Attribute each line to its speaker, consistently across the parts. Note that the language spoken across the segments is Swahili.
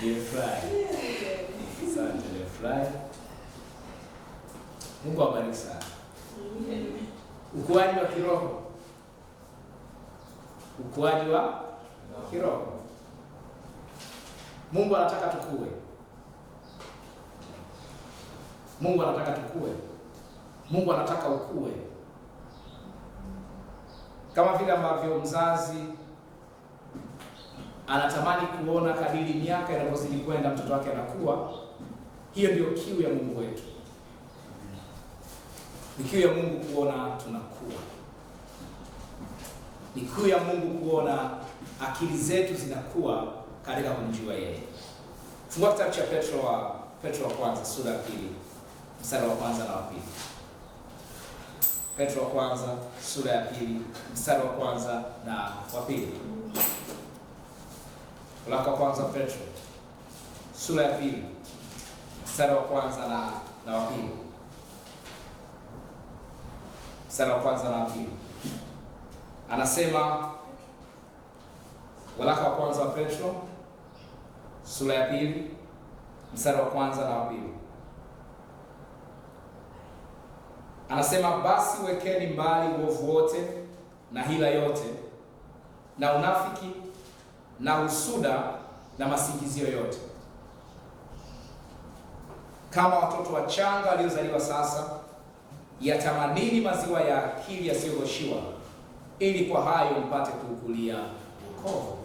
Speaker 1: Nimefurahi. Asante, nimefurahi. Mungu awabariki sana. Ukuaji wa kiroho. Ukuaji wa kiroho. Mungu anataka tukue. Mungu anataka tukue. Mungu anataka ukue. Kama vile ambavyo mzazi anatamani kuona kadiri miaka inavyozidi kwenda mtoto wake anakuwa, hiyo ndio kiu ya Mungu wetu. Ni kiu ya Mungu kuona tunakuwa. Ni kiu ya Mungu kuona akili zetu zinakuwa katika kumjua yeye. Fungua kitabu cha Petro wa kwanza sura ya 2 mstari wa kwanza na wa pili. Petro wa kwanza sura ya 2 mstari wa kwanza na wa pili. Waraka wa kwanza Petro sura ya 2 mstari wa kwanza na wa pili. Mstari wa kwanza na wa pili. Anasema, waraka wa kwanza wa Petro sura ya 2 mstari wa kwanza na wa pili. Anasema, basi wekeni mbali uovu wote na hila yote na unafiki na husuda na masingizio yote. Kama watoto wachanga waliozaliwa sasa, yatamanini maziwa ya akili yasiyogoshiwa, ili kwa hayo mpate kukulia wokovu.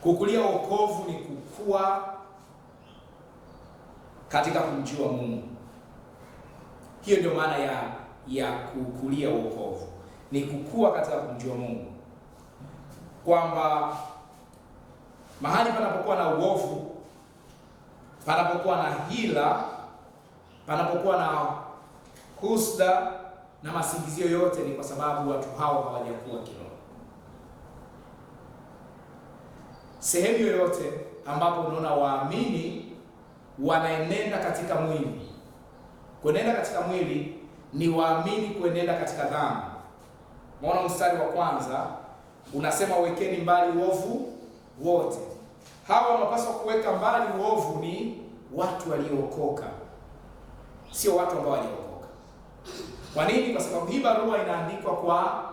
Speaker 1: Kukulia wokovu ni kukua katika kumjua Mungu. Hiyo ndio maana ya kukulia wokovu, ni kukua katika kumjua Mungu, kwamba mahali panapokuwa na uovu, panapokuwa na hila, panapokuwa na husda na masingizio yote, ni kwa sababu watu hao hawajakuwa kiroho. Sehemu yoyote ambapo unaona waamini wanaenenda katika mwili, kuenenda katika mwili ni waamini kuenenda katika dhambi. Maana mstari wa kwanza unasema wekeni mbali uovu wote. Hawa wanapaswa kuweka mbali uovu ni watu waliookoka, sio watu ambao hawajaokoka. Kwa nini? Kwa sababu hii barua inaandikwa kwa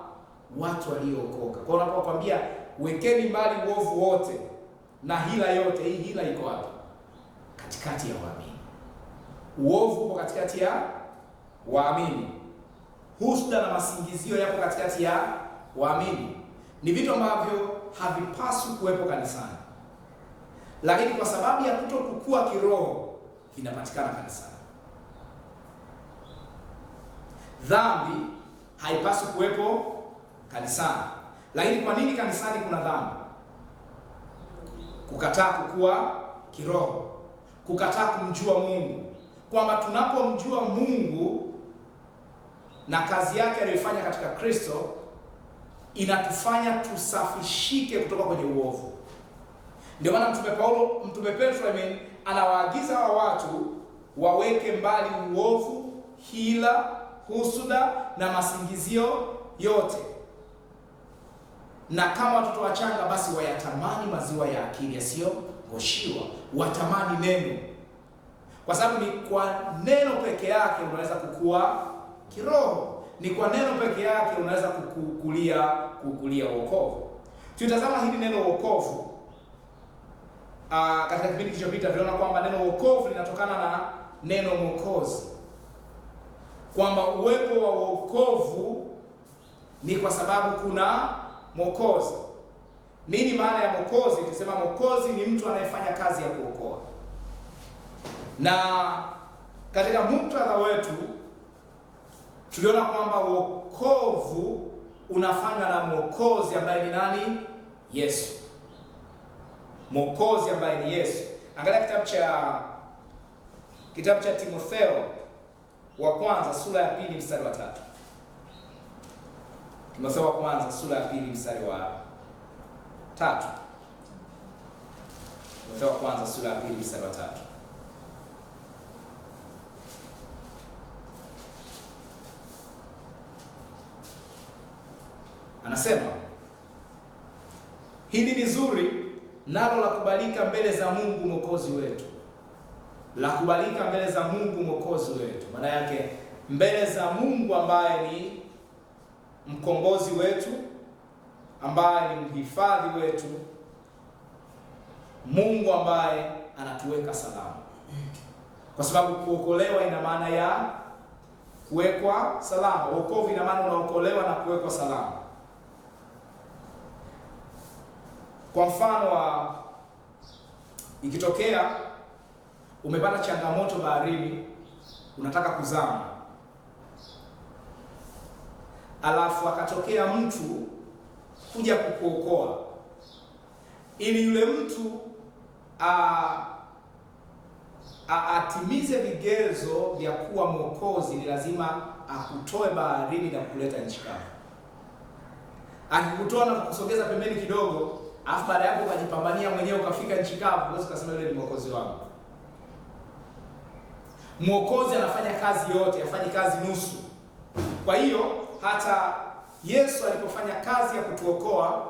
Speaker 1: watu waliookoka. Kwa hiyo unapokuambia wekeni mbali uovu wote na hila yote, hii hila iko wapi? Katikati ya waamini. Uovu uko katikati ya waamini. Husda na masingizio yapo katikati ya waamini. Ni vitu ambavyo havipaswi kuwepo kanisani, lakini kwa sababu ya kutokukua kiroho vinapatikana kanisani. Dhambi haipaswi kuwepo kanisani, lakini kwa nini kanisani kuna dhambi? Kukataa kukua kiroho, kukataa kumjua Mungu, kwamba tunapomjua Mungu na kazi yake aliyofanya katika Kristo inatufanya tusafishike kutoka kwenye uovu. Ndio maana Mtume Petro anawaagiza hawa watu waweke mbali uovu, hila, husuda na masingizio yote, na kama watoto wachanga basi wayatamani maziwa ya akili yasiyogoshiwa. Watamani neno, kwa sababu ni kwa neno peke yake unaweza kukua kiroho. Ni kwa neno peke yake unaweza kukulia wokovu. Tutazama hili neno wokovu. Katika kipindi kilichopita tuliona kwamba neno wokovu linatokana na neno mwokozi, kwamba uwepo wa wokovu ni kwa sababu kuna mwokozi. Nini maana ya mwokozi? Tusema mwokozi ni mtu anayefanya kazi ya kuokoa, na katika muktadha wetu tuliona kwamba wokovu unafanywa na mwokozi ambaye ni nani? Yesu. Mwokozi ambaye ni Yesu. Angalia kitabu cha Timotheo wa kwanza sura ya 2 mstari wa 3. Timotheo wa kwanza sura ya 2 mstari wa 3. Timotheo wa kwanza sura ya 2 mstari wa 3. Anasema, hili ni zuri nalo la kubalika mbele za Mungu Mwokozi wetu. La kubalika mbele za Mungu Mwokozi wetu, maana yake mbele za Mungu ambaye ni mkombozi wetu, ambaye ni mhifadhi wetu, Mungu ambaye anatuweka salama. Kwa sababu kuokolewa ina maana ya kuwekwa salama. Wokovu ina maana unaokolewa na kuwekwa salama. Kwa mfano, ikitokea umepata changamoto baharini, unataka kuzama, alafu akatokea mtu kuja kukuokoa, ili yule mtu atimize vigezo vya kuwa mwokozi, ni lazima akutoe baharini na kuleta nchi kavu. Akikutoa na kukusogeza pembeni kidogo, afu baada yako ukajipambania mwenyewe ukafika nchi kavu, basi ukasema yule ni mwokozi wangu. Mwokozi anafanya kazi yote, hafanyi kazi nusu. Kwa hiyo hata Yesu alipofanya kazi ya kutuokoa,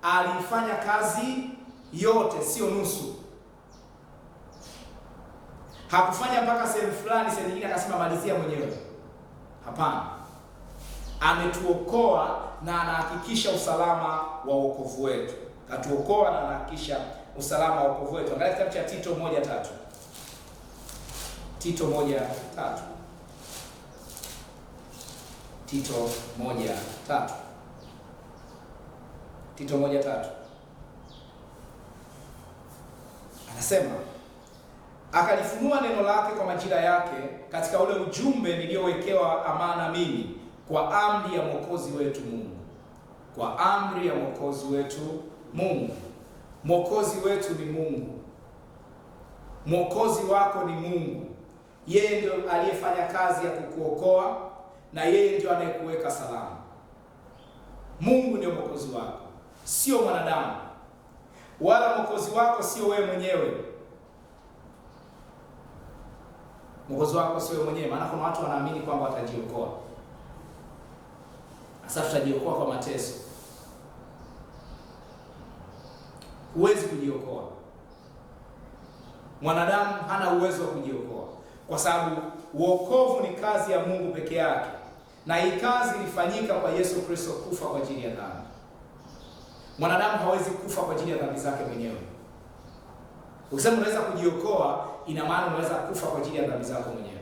Speaker 1: alifanya kazi yote, sio nusu. Hakufanya mpaka sehemu fulani, sehemu nyingine akasema malizia mwenyewe. Hapana. Ametuokoa na anahakikisha usalama wa wokovu wetu. Atuokoa na anahakikisha usalama wa wokovu wetu. Angalia kitabu cha Tito 1:3. Tito 1:3. Tito 1:3. Tito 1:3. Anasema, akalifunua neno lake kwa majira yake katika ule ujumbe niliowekewa amana mimi kwa amri ya Mwokozi wetu Mungu. Kwa amri ya Mwokozi wetu Mungu. Mwokozi wetu ni Mungu. Mwokozi wako ni Mungu. Yeye ndio aliyefanya kazi ya kukuokoa na yeye ndio anayekuweka salama. Mungu ndio mwokozi wako, sio mwanadamu. Wala mwokozi wako sio wewe mwenyewe. Mwokozi wako sio wewe mwenyewe, maana kuna watu wanaamini kwamba watajiokoa. Sasa tutajiokoa kwa mateso. Huwezi kujiokoa. Mwanadamu hana uwezo wa kujiokoa, kwa sababu wokovu ni kazi ya Mungu peke yake, na hii kazi ilifanyika kwa Yesu Kristo kufa kwa ajili ya dhambi. Mwanadamu hawezi kufa kwa ajili ya dhambi zake mwenyewe. Ukisema unaweza kujiokoa, ina maana unaweza kufa kwa ajili ya dhambi zako mwenyewe.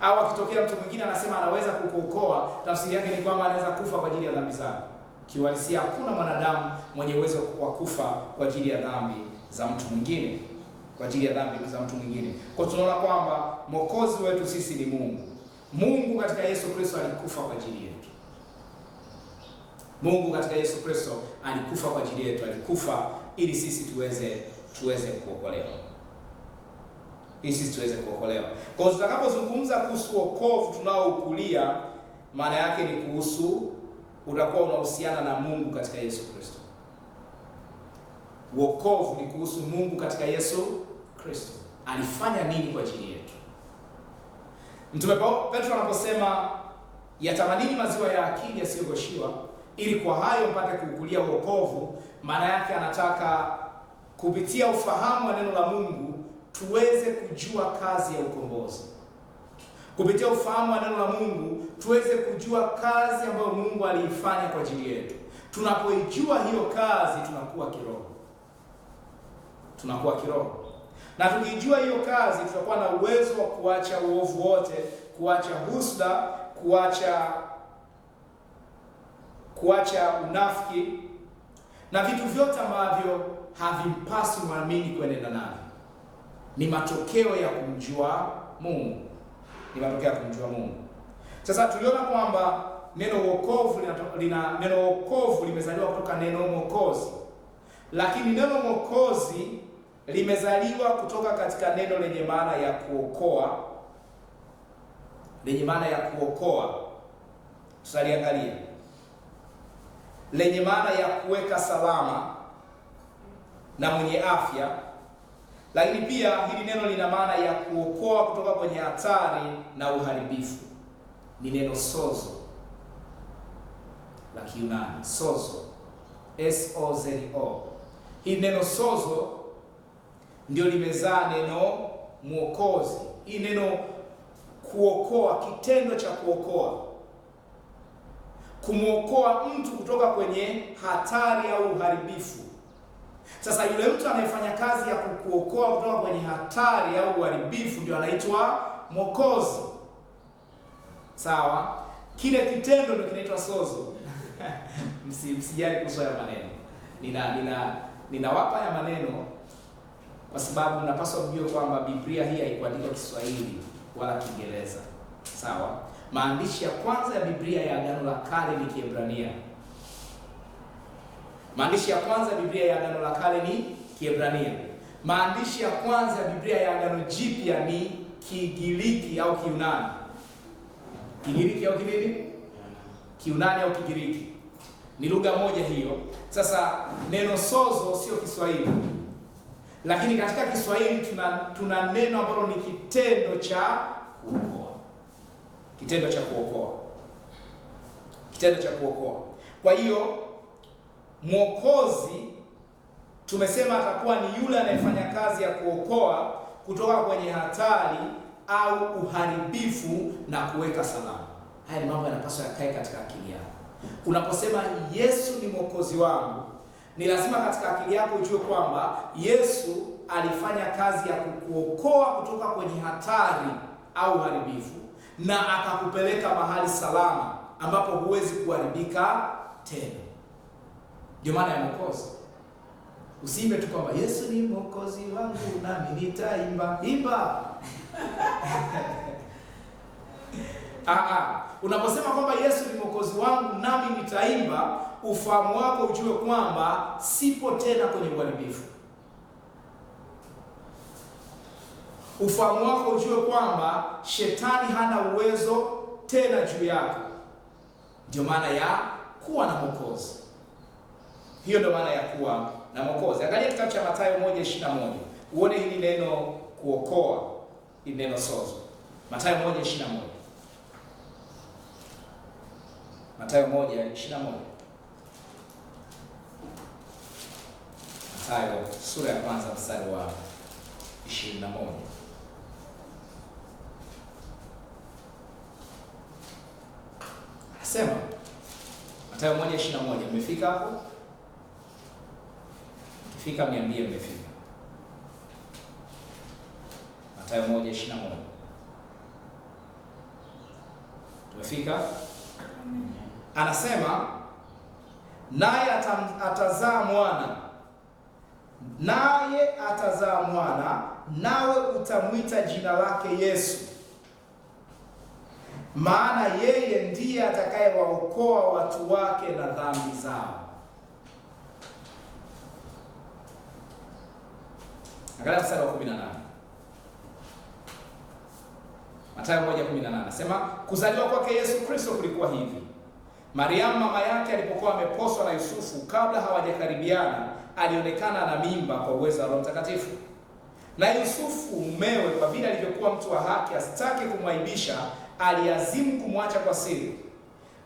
Speaker 1: Au akitokea mtu mwingine anasema anaweza kukuokoa, tafsiri yake ni kwamba anaweza kufa kwa ajili ya dhambi zako. Kiuhalisia hakuna mwanadamu mwenye uwezo wa kufa kwa ajili ya dhambi za mtu mwingine, kwa ajili ya dhambi za mtu mwingine. Kwa tunaona kwamba mwokozi wetu sisi ni Mungu. Mungu katika Yesu Kristo alikufa kwa ajili yetu. Mungu katika Yesu Kristo alikufa kwa ajili yetu, alikufa ili sisi tuweze kuokolewa. Ili sisi tuweze kuokolewa. Kwa hiyo tutakapozungumza kuhusu wokovu tunaoukulia, maana yake ni kuhusu, utakuwa unahusiana na Mungu katika Yesu Kristo. Wokovu ni kuhusu Mungu katika Yesu Kristo. Alifanya nini kwa ajili yetu? Mtume Petro anaposema yatamanini maziwa ya akili yasiyogoshiwa ili kwa hayo mpate kuukulia wokovu, maana yake anataka kupitia ufahamu wa neno la Mungu tuweze kujua kazi ya ukombozi. Kupitia ufahamu wa neno la Mungu tuweze kujua kazi ambayo Mungu aliifanya kwa ajili yetu. Tunapoijua hiyo kazi tunakuwa kiroho. Tunakuwa kiroho. Na tukijua hiyo kazi tutakuwa na uwezo wa kuacha uovu wote, kuacha husda, kuacha unafiki na vitu vyote ambavyo havimpasi muamini kuenenda navyo. Ni matokeo ya kumjua Mungu. Ni matokeo ya kumjua Mungu. Sasa tuliona kwamba neno wokovu limezaliwa kutoka neno mwokozi. Lakini neno mwokozi limezaliwa kutoka katika neno lenye maana ya kuokoa. Lenye maana ya kuokoa. Tutaliangalia. Lenye maana ya kuweka salama na mwenye afya. Lakini pia hili neno lina maana ya kuokoa kutoka kwenye hatari na uharibifu. Ni neno sozo la Kiyunani, sozo, S-O-Z-O. Hii neno sozo ndio limezaa neno mwokozi. Hii neno kuokoa, kitendo cha kuokoa, kumwokoa mtu kutoka kwenye hatari au uharibifu. Sasa yule mtu anayefanya kazi ya kukuokoa kutoka kwenye hatari au uharibifu ndio anaitwa mwokozi. Sawa? Kile kitendo ndio kinaitwa sozo. Msijali kuhusu haya maneno. Ninawapa haya maneno kwa sababu mnapaswa mjue kwamba Biblia hii haikuandikwa Kiswahili wala Kiingereza. Sawa? Maandishi ya kwanza ya Biblia ya Agano la Kale ni Kiebrania. Maandishi ya kwanza ya Biblia ya Agano la Kale ni Kiebrania. Maandishi ya kwanza ya Biblia ya Agano Jipya ni Kigiriki au Kiunani. Kigiriki au kinini? Kiunani au Kigiriki. Ni lugha moja hiyo. Sasa neno sozo sio Kiswahili. Lakini katika Kiswahili tuna neno ambalo ni kitendo cha kuokoa. Kitendo cha kuokoa. Kitendo cha kuokoa. Kwa hiyo mwokozi tumesema atakuwa ni yule anayefanya kazi ya kuokoa kutoka kwenye hatari au uharibifu na kuweka salama. Haya ni mambo yanapaswa yakae katika akili yako. Unaposema Yesu ni mwokozi wangu, ni lazima katika akili yako ujue kwamba Yesu alifanya kazi ya kukuokoa kutoka kwenye hatari au uharibifu na akakupeleka mahali salama ambapo huwezi kuharibika tena. Ndio maana ya mwokozi. Usiimbe tu kwamba Yesu ni mwokozi wangu nami nitaimba. Imba. Unaposema kwamba Yesu ni mwokozi wangu nami nitaimba, ufahamu wako ujue kwamba sipo tena kwenye uharibifu. Ufahamu wako ujue kwamba shetani hana uwezo tena juu yako. Ndio maana ya kuwa na mwokozi. Hiyo ndio maana ya kuwa na mwokozi. Angalia kitabu cha Mathayo 1:21. Uone hili neno kuokoa, hili neno sozo. Mathayo 1:21. Mathayo 1:21. Mathayo sura ya kwanza mstari wa 21. Anasema Mathayo 1:21. Mmefika hapo? Fika niambie mmefika. Mathayo 1:21. Tumefika? Anasema naye atazaa mwana, nawe utamwita jina lake Yesu, maana yeye ndiye atakayewaokoa watu wake na dhambi zao. Angalia mstari wa 18. Mathayo 1:18 anasema kuzaliwa kwake Yesu Kristo kulikuwa hivi. Mariamu mama yake alipokuwa ameposwa na Yusufu, kabla hawajakaribiana, alionekana na mimba kwa uwezo wa Roho Mtakatifu. Na Yusufu mumewe, kwa vile alivyokuwa mtu wa haki, asitaki kumwaibisha, aliazimu kumwacha kwa siri.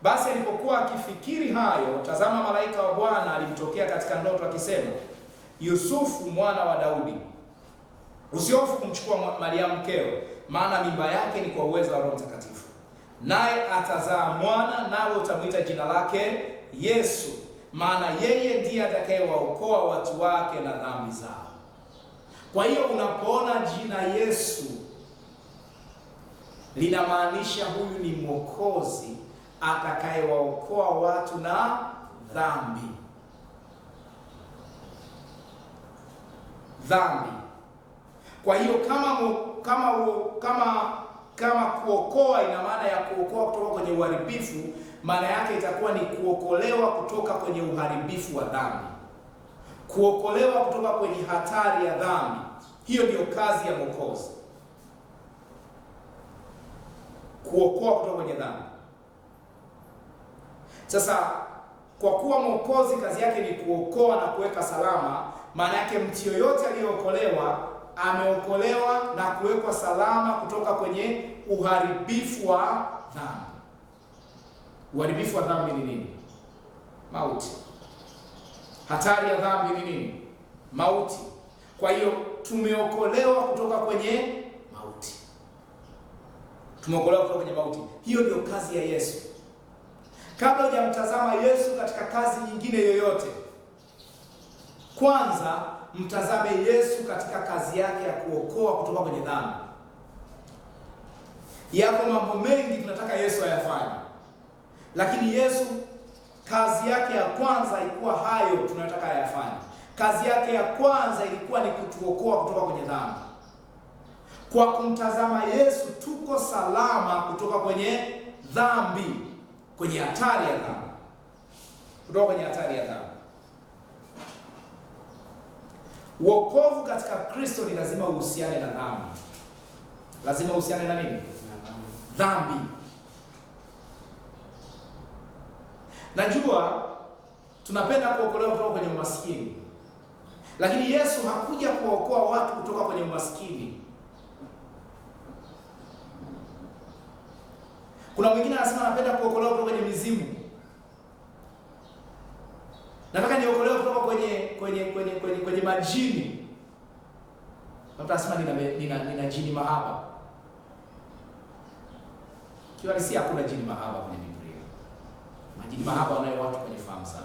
Speaker 1: Basi alipokuwa akifikiri hayo, tazama, malaika wa Bwana alimtokea katika ndoto akisema, Yusufu mwana wa Daudi, usihofu kumchukua Mariamu mkeo, maana mimba yake ni kwa uwezo wa Roho Mtakatifu. Naye atazaa mwana, nawe utamwita jina lake Yesu, maana yeye ndiye atakayewaokoa watu wake na dhambi zao. Kwa hiyo unapoona jina Yesu linamaanisha huyu ni mwokozi atakayewaokoa watu na dhambi. Kwa hiyo kama kuokoa ina maana ya kuokoa kutoka kwenye uharibifu, maana yake itakuwa ni kuokolewa kutoka kwenye uharibifu wa dhambi, kuokolewa kutoka kwenye hatari ya dhambi. Hiyo ndiyo kazi ya mwokozi, kuokoa kutoka kwenye dhambi. Sasa kwa kuwa mwokozi kazi yake ni kuokoa na kuweka salama, maana yake mtu yoyote aliyeokolewa ameokolewa na kuwekwa salama kutoka kwenye uharibifu wa dhambi. Uharibifu wa dhambi ni nini? Mauti. Hatari ya dhambi ni nini? mauti. Kwa hiyo tumeokolewa kutoka kwenye mauti, tumeokolewa kutoka kwenye mauti. Hiyo ndio kazi ya Yesu. Kabla hujamtazama Yesu katika kazi nyingine yoyote, kwanza mtazame Yesu katika kazi yake ya kuokoa kutoka kwenye dhambi. Yako mambo mengi tunataka Yesu ayafanye, lakini Yesu kazi yake ya kwanza ilikuwa hayo tunayotaka ayafanye. Kazi yake ya kwanza ilikuwa ni kutuokoa kutoka kwenye dhambi. Kwa kumtazama Yesu tuko salama kutoka kwenye dhambi, kwenye hatari ya dhambi, kutoka kwenye hatari ya dhambi. Wokovu katika Kristo ni lazima uhusiane na dhambi. Lazima uhusiane na nini? Dhambi. Najua tunapenda kuokolewa kutoka kwenye umaskini, lakini Yesu hakuja kuokoa watu kutoka kwenye umaskini. Kuna mwingine anasema anapenda kuokolewa kutoka kwenye mizimu. Nataka niokolewe kutoka kwenye majini. Mtu anasema nina jini mahaba. Kiuhalisia hakuna jini mahaba kwenye Biblia. Majini mahaba wanayo watu kwenye fahamu zao.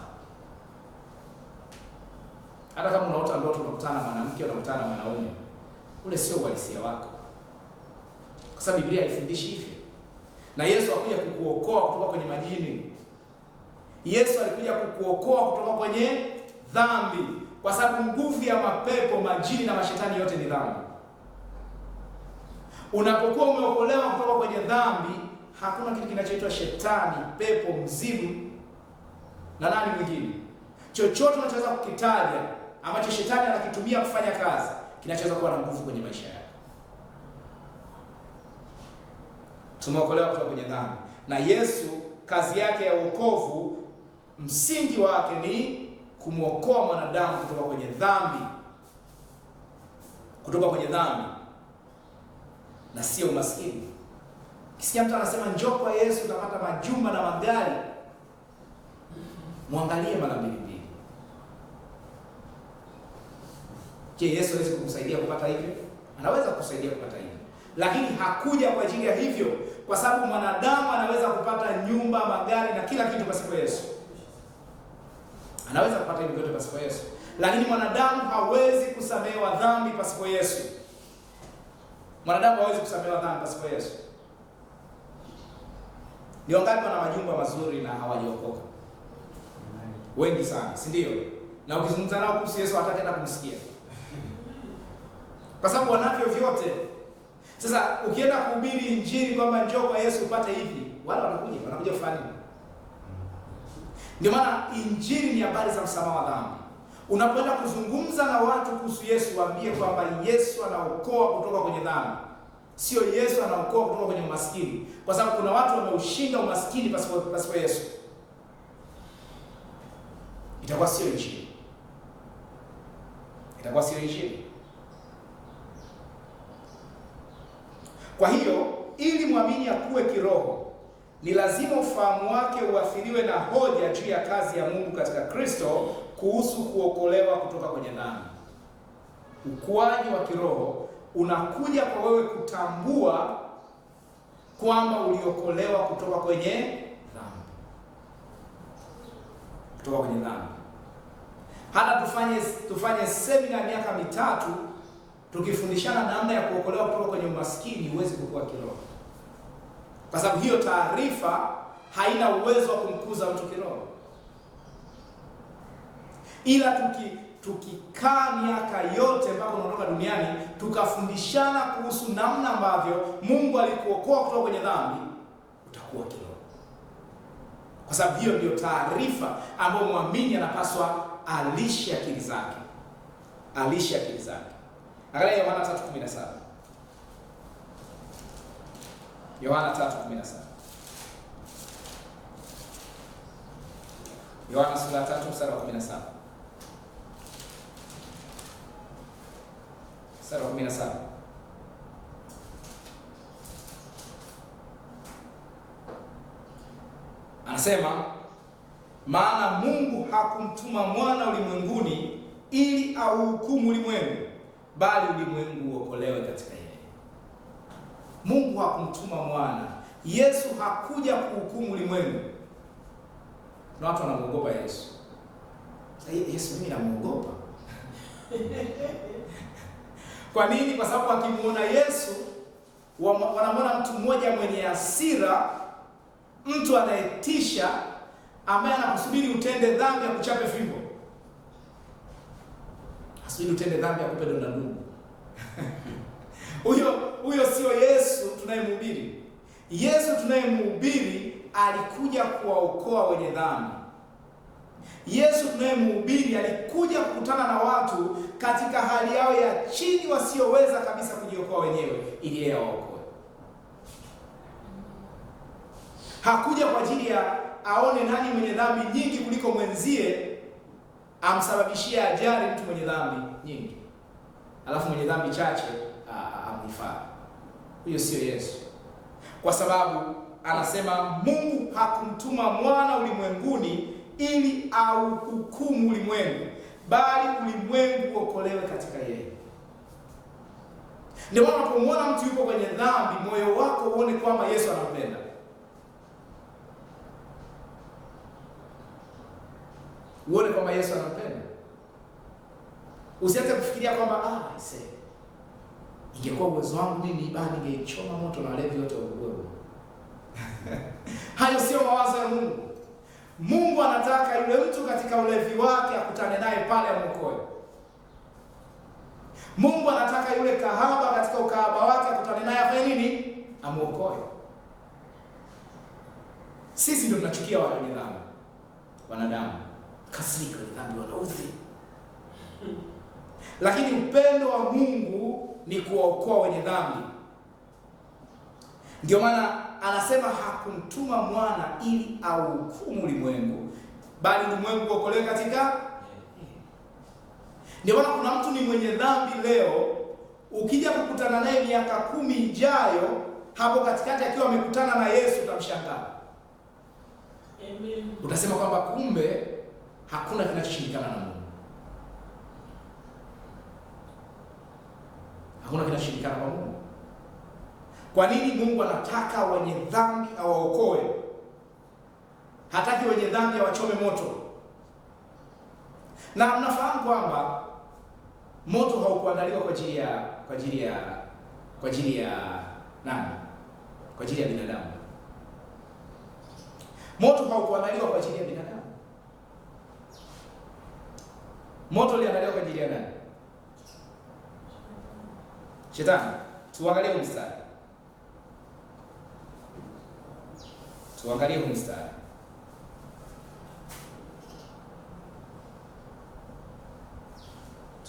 Speaker 1: Hata kama unaota ndoto unakutana na mwanamke, unakutana na mwanaume, ule sio uhalisia wako, kwa sababu Biblia haifundishi hivyo. Na Yesu hakuja kukuokoa kutoka kwenye majini. Yesu alikuja kukuokoa kutoka kwenye dhambi, kwa sababu nguvu ya mapepo, majini na mashetani yote ni dhambi. Unapokuwa umeokolewa kutoka kwenye dhambi, hakuna kitu kinachoitwa shetani, pepo, mzimu na nani mwingine. Chochote unachoweza kukitaja ambacho shetani anakitumia kufanya kazi, kinachoweza kuwa na nguvu kwenye maisha yako. Tumeokolewa kutoka kwenye dhambi, na Yesu kazi yake ya wokovu, msingi wake ni kumwokoa mwanadamu kutoka kwenye dhambi, kutoka kwenye dhambi na sio umaskini. Kisikia mtu anasema njoo kwa Yesu utapata majumba na magari, muangalie mara mbili. Je, Yesu hawezi kukusaidia kupata hivyo? Anaweza kukusaidia kupata hivyo, lakini hakuja kwa ajili ya hivyo, kwa sababu mwanadamu anaweza kupata nyumba, magari na kila kitu pasipo Yesu. Anaweza kupata hivyo vyote pasipo Yesu, lakini mwanadamu hawezi kusamehewa dhambi pasipo Yesu. Mwanadamu hawezi kusamehewa dhambi pasipo Yesu. Ni wangapi wana majumba mazuri na hawajaokoka? Wengi sana, si ndio? Na ukizungumza nao kuhusu Yesu hataki hata kumsikia, kwa sababu wanavyo vyote. Sasa ukienda kuhubiri injili kwamba njoo kwa Yesu upate hivi, wala wanakuja kufanya. Ndio maana injili ni habari za msamaha wa dhambi. Unapoenda kuzungumza na watu kuhusu Yesu, waambie kwamba Yesu anaokoa kutoka kwenye dhambi, sio Yesu anaokoa kutoka kwenye umaskini, kwa sababu kuna watu wameushinda umaskini pasipo Yesu. Itakuwa sio injili. Itakuwa sio injili. Kwa hiyo ili muamini akue kiroho, ni lazima ufahamu wake uathiriwe na hoja juu ya kazi ya Mungu katika Kristo kuhusu kuokolewa kutoka kwenye dhambi. Ukuaji wa kiroho unakuja kwa wewe kutambua kwamba uliokolewa kutoka kwenye dhambi. Kutoka kwenye dhambi. Hata tufanye semina ya miaka 3 tukifundishana namna ya kuokolewa kutoka kwenye umaskini, huwezi kukua kiroho, kwa sababu hiyo taarifa haina uwezo wa kumkuza mtu kiroho. Ila tukikaa miaka yote mpaka unaondoka duniani, tukafundishana kuhusu namna ambavyo Mungu alikuokoa kutoka kwenye dhambi, utakuwa kiroho, kwa sababu hiyo ndio taarifa ambayo muamini anapaswa alishe akili zake. Alishe akili zake. Angalia Yohana 3:17. Yohana 3:17. Yohana sura 3 mstari wa 17. Mstari wa 17. Anasema, maana Mungu hakumtuma mwana ulimwenguni ili auhukumu ulimwengu, bali ulimwengu uokolewe katika yeye. Mungu hakumtuma mwana. Yesu hakuja kuhukumu ulimwengu. Na watu wanamuogopa Yesu. Sasa Yesu mimi namuogopa. Kwa nini? Kwa sababu akimuona Yesu wanamwona mtu mmoja mwenye hasira, mtu anayetisha, ambaye anakusubiri utende dhambi akuchape fimbo. Asubiri utende dhambi akupe donda ndugu. Huyo sio Yesu tunayemhubiri. Yesu tunayemhubiri alikuja kuwaokoa wenye dhambi. Yesu tunayemhubiri alikuja kukutana na watu katika hali yao ya chini, wasioweza kabisa kujiokoa wenyewe, ili yeye awaokoe. Hakuja kwa ajili ya aone nani mwenye dhambi nyingi kuliko mwenzie, amsababishie ajali mtu mwenye dhambi nyingi, alafu mwenye dhambi chache amhifadhi. Huyo sio Yesu. Kwa sababu anasema Mungu hakumtuma mwana ulimwenguni ili auhukumu ulimwengu, bali ulimwengu uokolewe katika yeye. Ndio maana unapomwona mtu yuko kwenye dhambi, moyo wako uone kwamba Yesu anampenda. Uone kwamba Yesu anampenda. Usianze kufikiria kwamba ingekuwa uwezo wangu mimi ibada ningeichoma moto na walevi wote wauguru. Hayo sio mawazo ya Mungu. Mungu anataka yule mtu katika ulevi wake akutane naye pale amuokoe. Mungu anataka yule kahaba katika ukahaba wake akutane naye afanye nini? Amuokoe. Sisi ndio tunachukia wale wenye dhambi. Wanadamu kasirika wenye dhambi wanaudhi. Lakini upendo wa Mungu ni kuwaokoa wenye dhambi. Ndio maana anasema hakumtuma mwana ili auhukumu ulimwengu, bali ulimwengu uokolewe katika. Ndio maana kuna mtu ni mwenye dhambi leo, ukija kukutana naye miaka 10 ijayo, hapo katikati akiwa amekutana na Yesu utamshangaa. Amen. Utasema kwamba kumbe hakuna kinachoshindikana na Mungu. Hakuna kinashindikana kwa Mungu. Kwa nini Mungu anataka wenye dhambi awaokoe? Hataki wenye dhambi awachome moto. Na mnafahamu kwamba moto haukuandaliwa kwa ajili ya nani? Kwa ajili ya binadamu. Moto haukuandaliwa kwa ajili ya binadamu. Moto uliandaliwa kwa ajili ya nani? Shetani. Tuangalie mstari. Tuangalie mstari.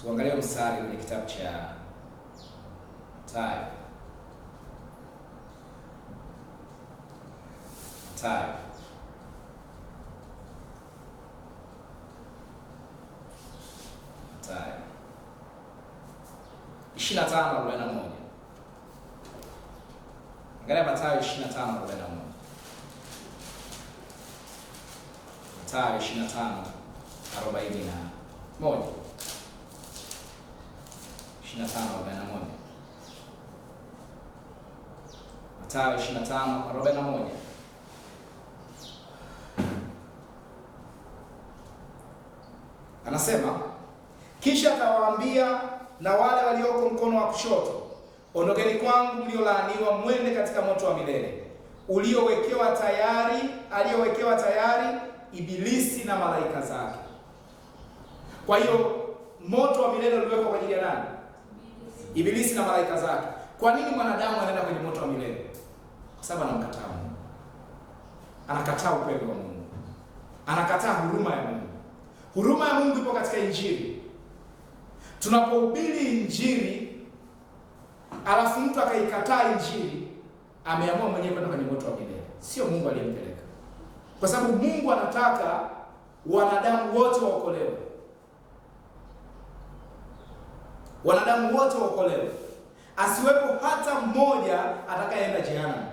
Speaker 1: Tuangalie mstari kwenye kitabu cha Mathayo. Mathayo 25:41. Angalia Mathayo 25:41. Mathayo 25:41. 25:41. Mathayo 25:41. Anasema, kisha akawaambia na wale walioko mkono wa kushoto, ondokeni kwangu mliolaaniwa, mwende katika moto wa milele aliyowekewa tayari Ibilisi na malaika zake. Kwa hiyo moto wa milele uliwekwa kwa ajili ya nani? Ibilisi na malaika zake. Kwa nini mwanadamu anaenda kwenye moto wa milele? Kwa sababu anamkataa Mungu. Anakataa upendo wa Mungu. Anakataa huruma ya Mungu. Huruma ya Mungu ipo katika Injili. Tunapohubiri Injili alafu mtu akaikataa Injili, ameamua mwenyewe kwenda kwenye moto wa milele. Sio Mungu aliyempeleka. Kwa sababu Mungu anataka wanadamu wote waokolewe. Wanadamu wote waokolewe. Asiwepo hata mmoja atakayeenda jehanamu.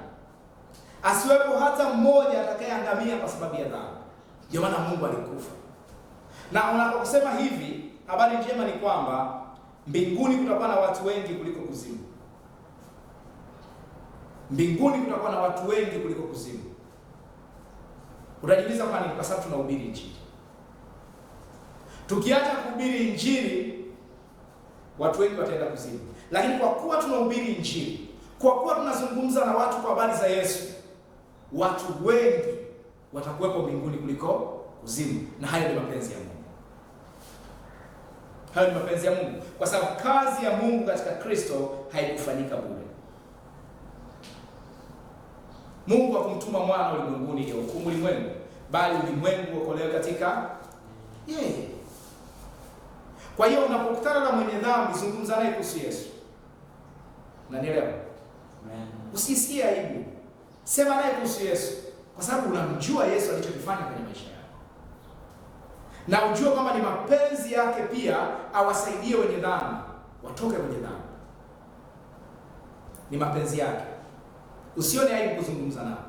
Speaker 1: Asiwepo hata mmoja atakayeangamia kwa sababu ya dhambi. Ndio maana Mungu alikufa. Na unaposema hivi, habari njema ni kwamba mbinguni kutakuwa na watu wengi kuliko kuzimu. Mbinguni kutakuwa na watu wengi kuliko kuzimu. Utajiuliza kwa nini? Kwa sababu tunahubiri Injili. Tukiacha kuhubiri Injili, watu wengi wataenda kuzimu. Lakini kwa kuwa tunahubiri Injili, kwa kuwa tunazungumza na watu kwa habari za Yesu, watu wengi watakuwepo mbinguni kuliko kuzimu. Na hayo ni mapenzi ya Mungu. Hayo ni mapenzi ya Mungu, kwa sababu kazi ya Mungu katika Kristo haikufanyika bure. Mungu hakumtuma mwana ulimwenguni ili hukumu ulimwengu, bali ulimwengu uokolewe katika yeye. Kwa hiyo unapokutana na mwenye dhambi, zungumza naye kuhusu Yesu. Unanielewa? Amen. Usisikie aibu. Sema naye kuhusu Yesu, kwa sababu unamjua Yesu alichokifanya kwenye maisha yako. Na ujue kwamba ni mapenzi yake pia awasaidie wenye dhambi watoke kwenye dhambi. Ni mapenzi yake. Usione aibu kuzungumza nao.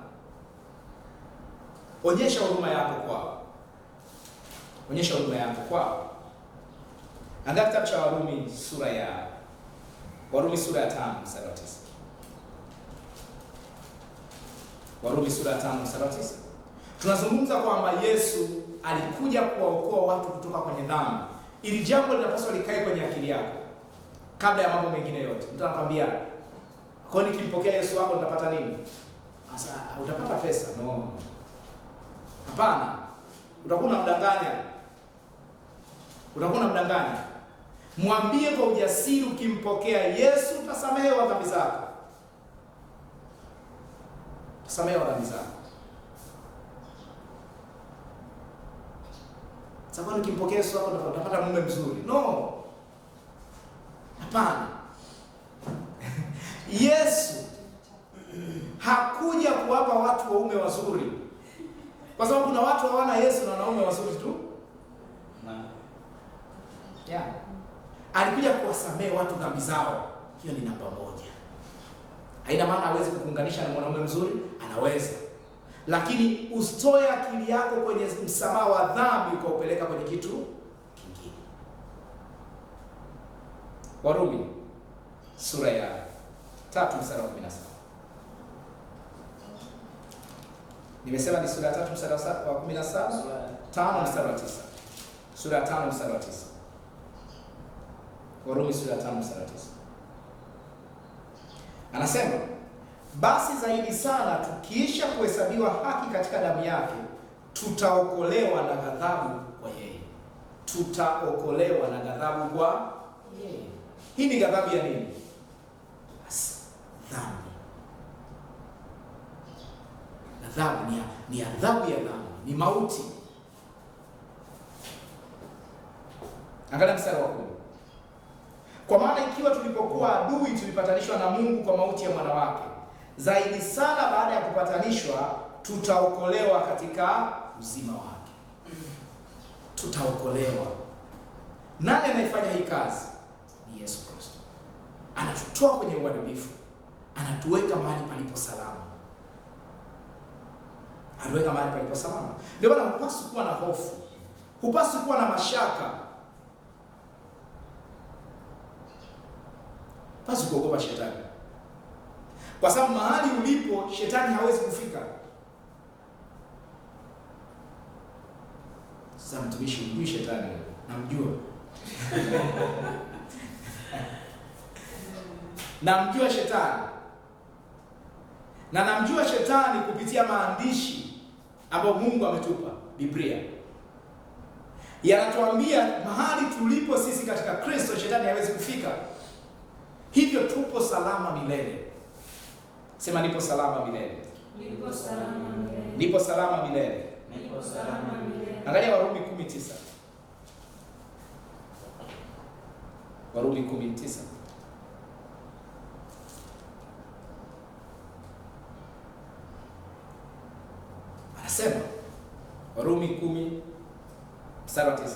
Speaker 1: Onyesha huruma yako kwao. Onyesha huruma yako kwao. Angalia kitabu cha Warumi sura ya 5 mstari wa 9. Warumi sura ya 5 mstari wa 9. Tunazungumza kwamba Yesu alikuja kuwaokoa watu kutoka kwenye dhambi. Ili jambo linapaswa likae kwenye akili yako kabla ya mambo mengine yote. Mtu anakuambia, kwa nini nikimpokea Yesu wako nitapata nini? Sasa utapata pesa? No. Hapana. Utakuwa unamdanganya. Utakuwa unamdanganya. Mwambie kwa ujasiri, ukimpokea Yesu utasamehewa dhambi zako. Utasamehewa dhambi zako. Sasa ukimpokea Yesu wako utapata mume mzuri. No. Hapana. Yesu hakuja kuwapa watu waume wazuri, kwa sababu kuna watu hawana Yesu na wanaume wazuri tu. Yeah. Alikuja kuwasamehe watu dhambi zao. Hiyo ni namba moja. Haina maana hawezi kukuunganisha na mwanaume mzuri, anaweza. Lakini usitoe akili yako kwenye msamaha wa dhambi ukaupeleka kwenye kitu kingine. Warumi sura ya 3 mstari wa 17. Nimesema ni sura ya 3 mstari wa 17, 5 mstari wa 9. Sura ya 5 mstari wa 9. Warumi sura ya 5 mstari wa 9. Anasema, basi zaidi sana tukiisha kuhesabiwa haki katika damu yake, tutaokolewa na ghadhabu kwa yeye. Tutaokolewa na ghadhabu kwa yeye. Hii ni ghadhabu ya nini? Dhambi. Ghadhabu ni adhabu ya dhambi, ni mauti. Angalia mstari wa 10. Kwa maana ikiwa tulipokuwa adui tulipatanishwa na Mungu kwa mauti ya mwana wake, zaidi sana baada ya kupatanishwa tutaokolewa katika uzima wake. Tutaokolewa. Nani anaifanya hii kazi? Ni Yesu Kristo. Anatutoa kwenye uharibifu, anatuweka mahali palipo salama. Anatuweka mahali palipo salama. Ndio maana hupaswi kuwa na hofu, hupaswi kuwa na mashaka, hupaswi kuogopa shetani, kwa sababu mahali ulipo shetani hawezi kufika. Sasa mtumishi, mjui shetani? Namjua. Namjua shetani. Na namjua shetani kupitia maandishi ambayo Mungu ametupa, Biblia. Yanatuambia mahali tulipo sisi katika Kristo shetani hawezi kufika. Hivyo tupo salama milele. Sema nipo salama milele.
Speaker 2: Nipo salama milele.
Speaker 1: Nipo salama milele.
Speaker 2: Nipo salama milele.
Speaker 1: Angalia Warumi 10:9. Warumi 10:9. Anasema Warumi 10 mstari wa 9.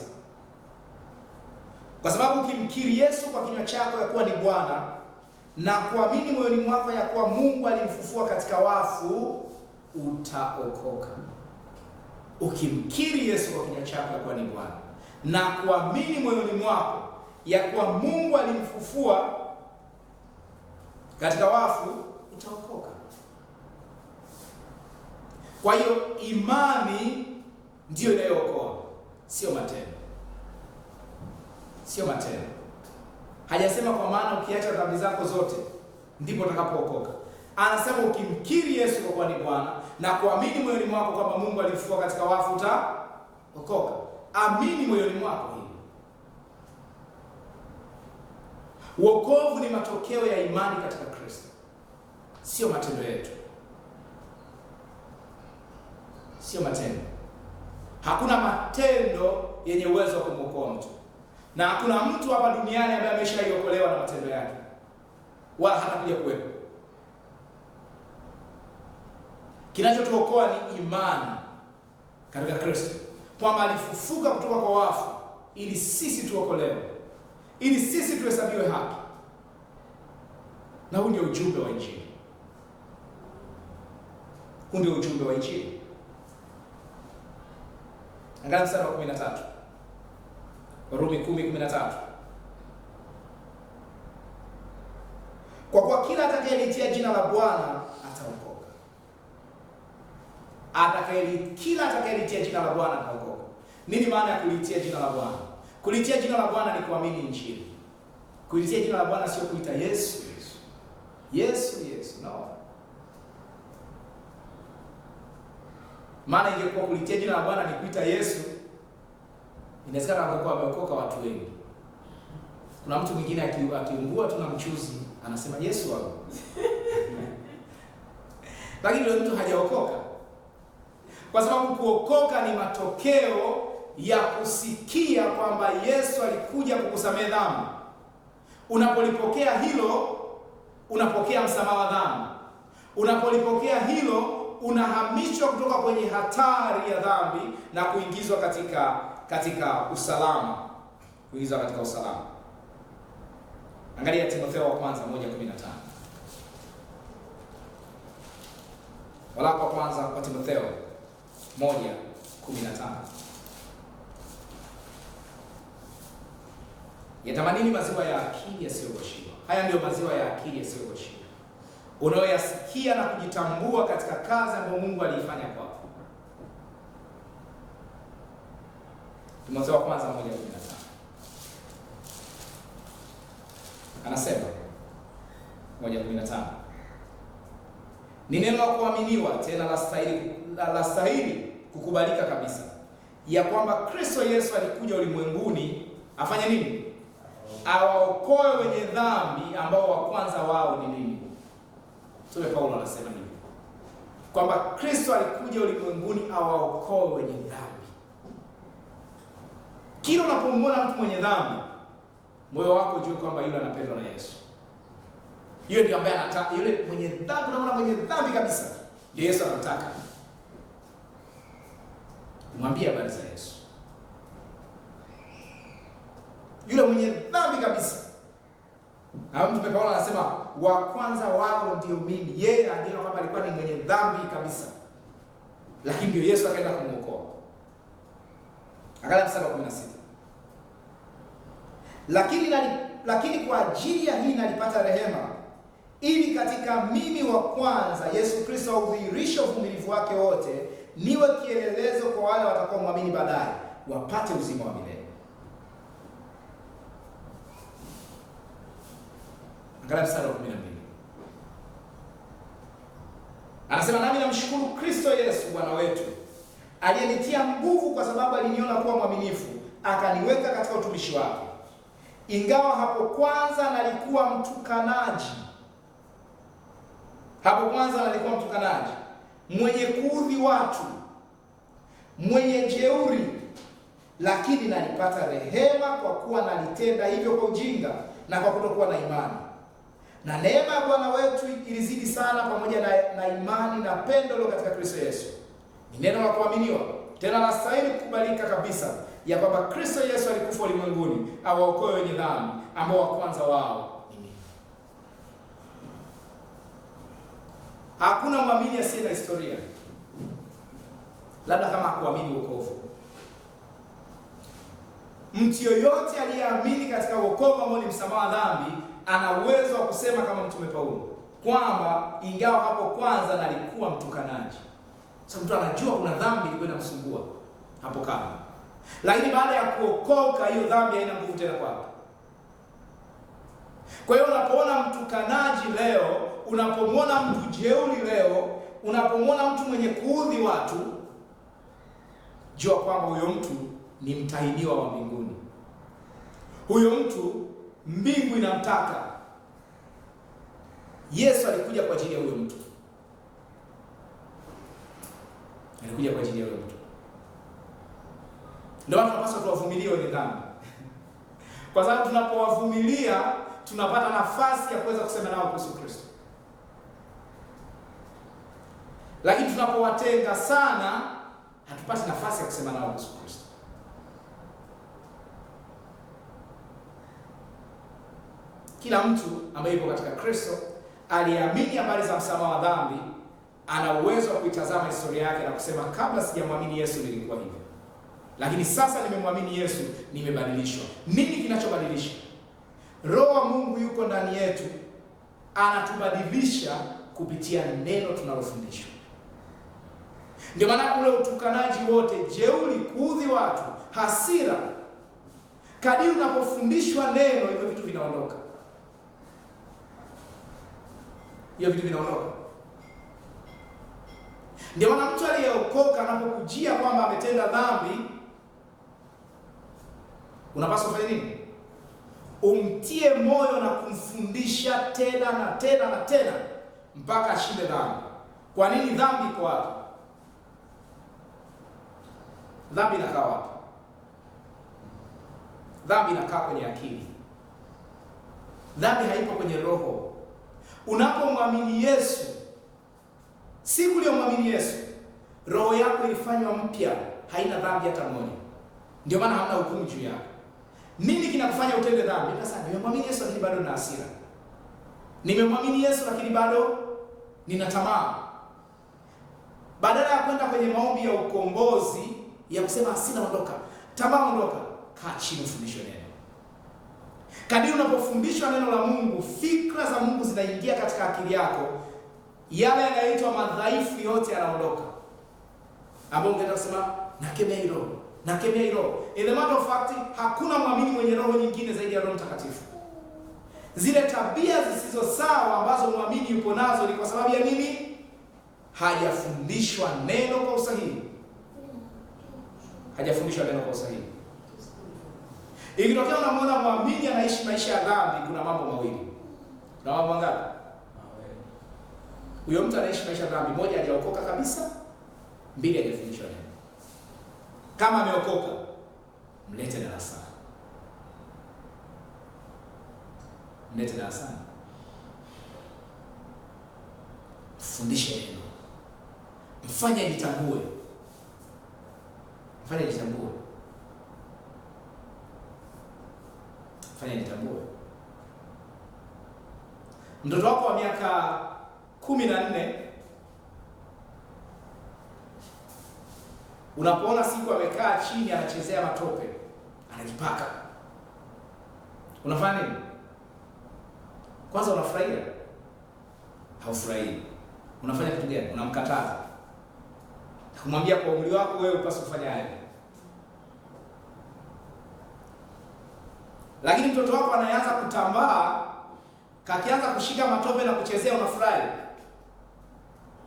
Speaker 1: Kwa sababu ukimkiri Yesu kwa kinywa chako ya kuwa ni Bwana na kuamini moyoni mwako ya kuwa Mungu alimfufua katika wafu, utaokoka. Ukimkiri Yesu kwa kinywa chako ya kuwa ni Bwana na kuamini moyoni mwako ya kuwa Mungu alimfufua katika wafu, utaokoka. Kwa hiyo imani ndiyo inayookoa, sio matendo, sio matendo. Hajasema kwa maana ukiacha dhambi zako zote ndipo utakapookoka. Anasema ukimkiri Yesu kwa kuwa ni Bwana na kuamini moyoni mwako kwamba Mungu alimfufua katika wafu, utaokoka. Amini moyoni mwako hili. Wokovu ni matokeo ya imani katika Kristo, sio matendo yetu, sio matendo. Hakuna matendo yenye uwezo wa kumwokoa mtu, na hakuna mtu hapa duniani ambaye ameshaiokolewa na matendo yake, wala hatakuja kuwepo. Kinachotuokoa ni imani katika Kristo, kwamba alifufuka kutoka kwa wafu ili sisi tuokolewe, ili sisi tuhesabiwe haki. Na huu ndio ujumbe wa Injili. Huu ndio ujumbe wa Injili. Angalia mstari wa 13. Warumi 10:13. Kwa kuwa kila atakayelitia jina la Bwana ataokoka. Kila atakayelitia jina la Bwana ataokoka. Nini maana ya kulitia jina la Bwana? Kulitia jina la Bwana ni kuamini Injili. Kulitia jina la Bwana sio kuita Yesu, Yesu. Yesu, Yesu. No. Maana ingekuwa kulitia jina la Bwana ni kuita Yesu, inawezekana wangekuwa wameokoka watu wengi. Kuna mtu mwingine akiungua tu na mchuzi anasema Yesu wangu. Lakini yule mtu hajaokoka. Kwa sababu kuokoka ni matokeo ya kusikia kwamba Yesu alikuja kukusamehe dhambi. Unapolipokea hilo, unapokea msamaha wa dhambi. Unapolipokea hilo, unahamishwa kutoka kwenye hatari ya dhambi na kuingizwa katika usalama. Kuingizwa katika usalama. Angalia Timotheo wa kwanza 1:15. Waraka wa kwanza kwa Timotheo 1:15. Yatamanini maziwa ya akili yasiyogoshiwa. Haya ndio maziwa ya akili yasiyogoshiwa, unayoyasikia na kujitambua katika kazi ambayo Mungu aliifanya kwako. Timotheo wa kwanza 1:15. Anasema 1:15. Ni neno la kuaminiwa tena la stahili kukubalika kabisa, ya kwamba Kristo Yesu alikuja ulimwenguni afanye nini? Awaokoe wenye dhambi, ambao wa kwanza wao ni nini? Mtume Paulo anasema hivi, kwamba Kristo alikuja ulimwenguni awaokoe wenye dhambi. Kila unapomwona mtu mwenye dhambi, moyo wako ujue kwamba yule anapendwa na Yesu. Yule ndiye ambaye anataka, yule mwenye dhambi, unaona mwenye dhambi kabisa, ndiye Yesu anataka. Mwambie habari za Yesu. Yule mwenye dhambi kabisa. Na Mtume Paulo anasema wa kwanza wao ndio mimi. Yeye aliona kwamba alikuwa ni mwenye dhambi kabisa, lakini ndio Yesu akaenda kumuokoa. Angalia mstari wa 16. Lakini kwa ajili ya hii nalipata rehema, ili katika mimi wa kwanza Yesu Kristo audhihirishe uvumilivu wake wote, niwe kielelezo kwa wale watakao muamini baadaye, wapate uzima wa milele. Angalia mstari wa 12. Anasema nami namshukuru Kristo Yesu Bwana wetu, aliyenitia nguvu kwa sababu aliniona kuwa mwaminifu, akaniweka katika utumishi wake. Ingawa hapo kwanza nalikuwa mtukanaji, mwenye kuudhi watu, mwenye jeuri, lakini nalipata rehema kwa kuwa nalitenda hivyo kwa ujinga na kwa kutokuwa na imani. Na neema ya Bwana wetu ilizidi sana pamoja na imani na pendo lilo katika Kristo Yesu. Ni neno la kuaminiwa tena la stahili kukubalika kabisa, ya kwamba Kristo Yesu alikufa ulimwenguni awaokoe wenye dhambi, ambao wa kwanza wao ni mimi. Hakuna mwamini asiye na historia, labda kama hakuamini wokovu. mtu yoyote aliyeamini katika wokovu ambao ni msamaha wa dhambi ana uwezo wa kusema kama Mtume Paulo kwamba ingawa hapo kwanza nalikuwa mtukanaji. Sasa mtu anajua kuna dhambi ilikuwa inamsumbua hapo kabla, lakini baada ya kuokoka hiyo dhambi haina nguvu tena kwake. Kwa hiyo unapoona mtukanaji leo, unapomwona mtu jeuri leo, unapomwona mtu mwenye kuudhi watu, jua kwamba huyo mtu ni mtahiniwa wa mbinguni. Huyo mtu mbingu inamtaka. Yesu alikuja kwa ajili ya huyo mtu. Alikuja kwa ajili ya huyo mtu. Ndio maana tunapaswa tuwavumilie wenye dhambi. Kwa sababu tunapowavumilia tunapata nafasi ya kuweza kusema nao kuhusu Kristo. Lakini tunapowatenga sana hatupati nafasi ya kusema nao kuhusu Kristo. Kila mtu ambaye yupo katika Kristo aliamini habari za msamaha wa dhambi ana uwezo wa kuitazama historia yake na kusema, kabla sijamwamini Yesu nilikuwa hivi, lakini sasa nimemwamini Yesu nimebadilishwa. Nini kinachobadilisha? Roho wa Mungu yuko ndani yetu, anatubadilisha kupitia neno tunalofundishwa. Ndio maana ule utukanaji wote, jeuri, kuudhi watu, hasira, kadiri unapofundishwa neno, hivyo vitu vinaondoka. Hiyo vitu vinaondoka. Ndio maana mtu aliyeokoka anapokujia kwamba ametenda dhambi, unapaswa kufanya nini? Umtie moyo na kumfundisha tena na tena na tena mpaka ashinde dhambi. Kwa nini? Dhambi iko wapi? Dhambi inakaa wapi? Dhambi inakaa kwenye akili. Dhambi haipo kwenye roho. Unapomwamini Yesu, siku uliyomwamini Yesu, roho yako ilifanywa mpya, haina dhambi hata moja. Ndio maana hamna hukumu juu yako. Nini kinakufanya utende dhambi? Sasa nimemwamini Yesu lakini bado nina hasira. Nimemwamini Yesu lakini bado nina tamaa. Badala ya kwenda kwenye maombi ya ukombozi ya kusema hasira ondoka, tamaa ondoka, kaa chini ufundishwe neno. Kadiri unapofundishwa neno la Mungu, fikra za Mungu zinaingia katika akili yako. Yale yanayoitwa madhaifu yote yanaondoka. Ambapo ungeweza kusema nakemea hilo, nakemea hilo. In the matter of fact, hakuna mwamini mwenye roho nyingine zaidi ya Roho Mtakatifu. Zile tabia zisizo sawa ambazo mwamini yupo nazo ni kwa sababu ya nini? Hajafundishwa neno kwa usahihi. Hajafundishwa neno kwa usahihi. Ikitokea unamwona mwamini anaishi maisha ya dhambi, kuna mambo mawili. Na mambo mangapi? Huyo mtu anaishi maisha ya dhambi, moja hajaokoka kabisa, mbili hajafundishwa neno. Kama ameokoka, mlete darasani. Mlete darasani. Mfundishe neno. Mfanye ajitambue. Mfanye ajitambue. Fanya nitambue. Mtoto wako wa miaka 14 unapoona siku amekaa chini anachezea matope, anajipaka, unafanya nini? Kwanza unafurahia? Haufurahii. Unafanya kitu gani? Unamkataza. Kumwambia kwa umri wako wewe upaswe kufanya hayo. Lakini mtoto wako anaanza kutambaa, kakianza kushika matope na kuchezea, unafurahi.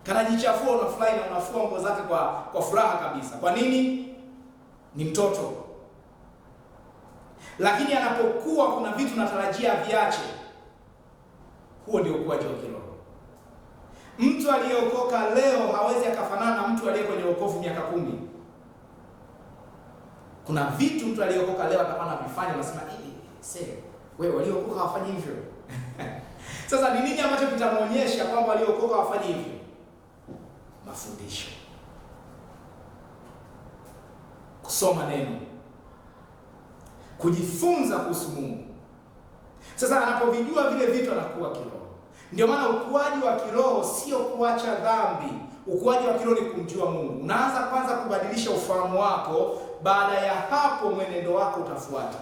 Speaker 1: Kanajichafua, unafurahi na unafua nguo zake kwa furaha kabisa. Kwa nini? Ni mtoto. Lakini anapokuwa kuna vitu natarajia viache. Huo ndio ukuaji wa kiroho. Mtu aliyeokoka leo hawezi akafanana na mtu aliye kwenye wokovu miaka 10. Kuna vitu mtu aliyeokoka leo atakuwa anavifanya, unasema wewe waliokoka hawafanyi hivyo. Sasa ni nini ambacho kitamuonyesha kwamba waliokoka hawafanyi hivyo? Mafundisho. Kusoma neno. Kujifunza kuhusu Mungu. Sasa anapovijua vile vitu anakuwa kiroho. Ndio maana ukuaji wa kiroho sio kuacha dhambi. Ukuaji wa kiroho ni kumjua Mungu. Unaanza kwanza kubadilisha ufahamu wako baada ya hapo mwenendo wako utafuata.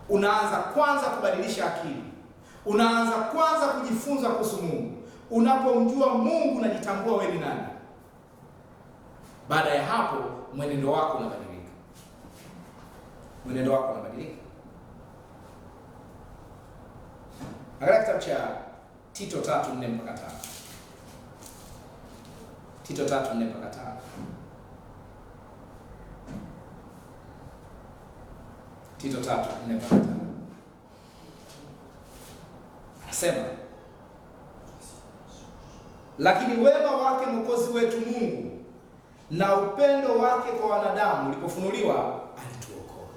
Speaker 1: Unaanza kwanza kubadilisha akili. Unaanza kwanza kujifunza kuhusu Mungu. Unapomjua Mungu unajitambua wewe ni nani. Baada ya hapo mwenendo wako unabadilika. Mwenendo wako unabadilika. Angalia kitabu cha Tito 3:4-5. Tito 3:4-5. Tito 3:4-5. Anasema, lakini wema wake Mwokozi wetu Mungu na upendo wake kwa wanadamu ulipofunuliwa, alituokoa.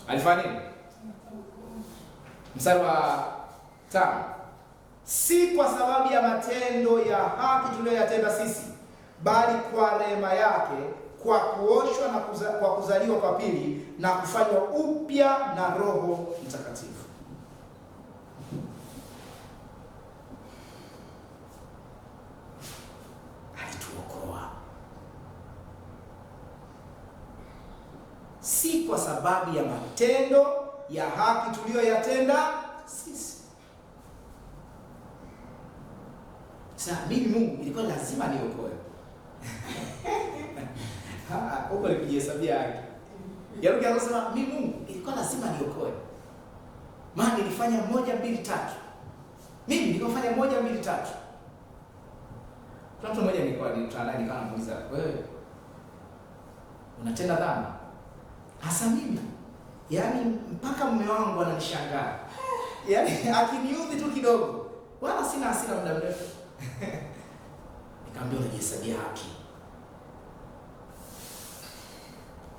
Speaker 1: Alifanya nini? Mstari wa 5. Si kwa sababu ya matendo ya haki tuliyoyatenda sisi, bali kwa rehema yake, kwa kuoshwa na kwa kuzaliwa kwa pili na kufanywa upya na Roho Mtakatifu. Alituokoa. Si kwa sababu ya matendo ya haki tuliyoyatenda sisi. Sasa mimi Mungu ilikuwa lazima niokoe. Huko nikijihesabia haki. Yaani anasema mimi Mungu ilikuwa lazima niokoe. Maana nilifanya 1 2 3. Mimi nilifanya 1 2 3. Kuna mtu mmoja nikawa namuuliza, wewe unatenda dhambi? Hasa mimi. Yaani mpaka mume wangu ananishangaa. Yaani akiniudhi tu kidogo, wala sina hasira muda mrefu. Nikamwambia unajihesabia haki.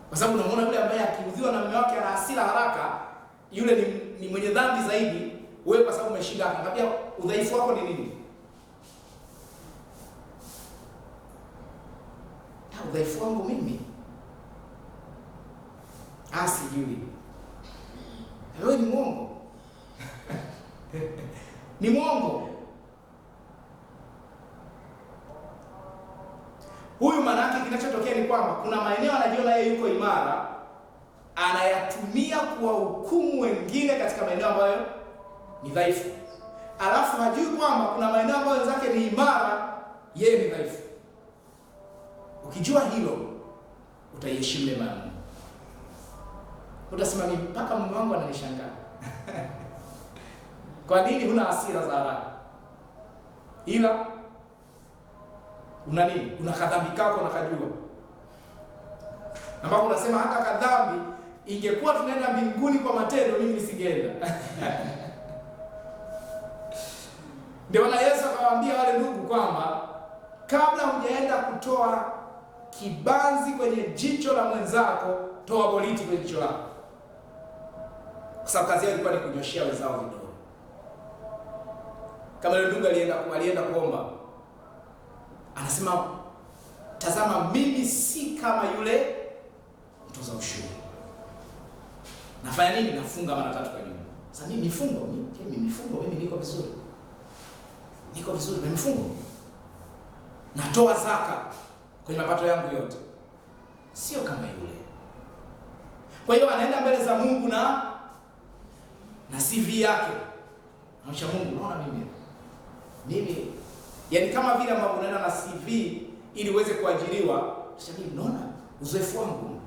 Speaker 1: Kwa sababu unamuona yule ambaye akiudhiwa na mume wake ana hasira haraka, yule ni mwenye dhambi zaidi. Wewe kwa sababu umeshinda, akamwambia udhaifu wako ni nini? Udhaifu wangu mimi sijui. Wewe ni mwongo. Ni mwongo. Huyu manake kinachotokea ni kwamba kuna maeneo anajiona yeye yuko imara, anayatumia kuwahukumu wengine katika maeneo ambayo ni dhaifu. Alafu hajui kwamba kuna maeneo ambayo wenzake ni imara, yeye ni dhaifu. Ukijua hilo, utaiheshimu neema ya Mungu. Utasema mimi mpaka mume wangu ananishangaa. Kwa nini huna hasira za haraka? Ila una nini? Una kadhambi kako na kajua. Ambapo unasema hata kadhambi ingekuwa tunaenda mbinguni kwa matendo, mimi nisingeenda. Ndio maana Yesu akawaambia wale ndugu kwamba kabla hujaenda kutoa kibanzi kwenye jicho la mwenzako, toa boliti kwenye jicho lako. Kwa sababu kazi yao ilikuwa ni kunyoshia wenzao vidole. Kama yule ndugu alienda kuomba, anasema tazama, mimi si kama yule mtoza ushuru. Nafanya nini? Nafunga mara 3 kwa juma. Sasa mimi mifungo, mimi niko vizuri. Niko vizuri na mifungo. Natoa zaka kwenye mapato yangu yote. Sio kama yule. Kwa hiyo anaenda mbele za Mungu na CV yake. Anamsha Mungu, unaona mimi yani kama vile ambavyo unaenda na CV ili uweze kuajiriwa, sasa mimi unaona uzoefu wangu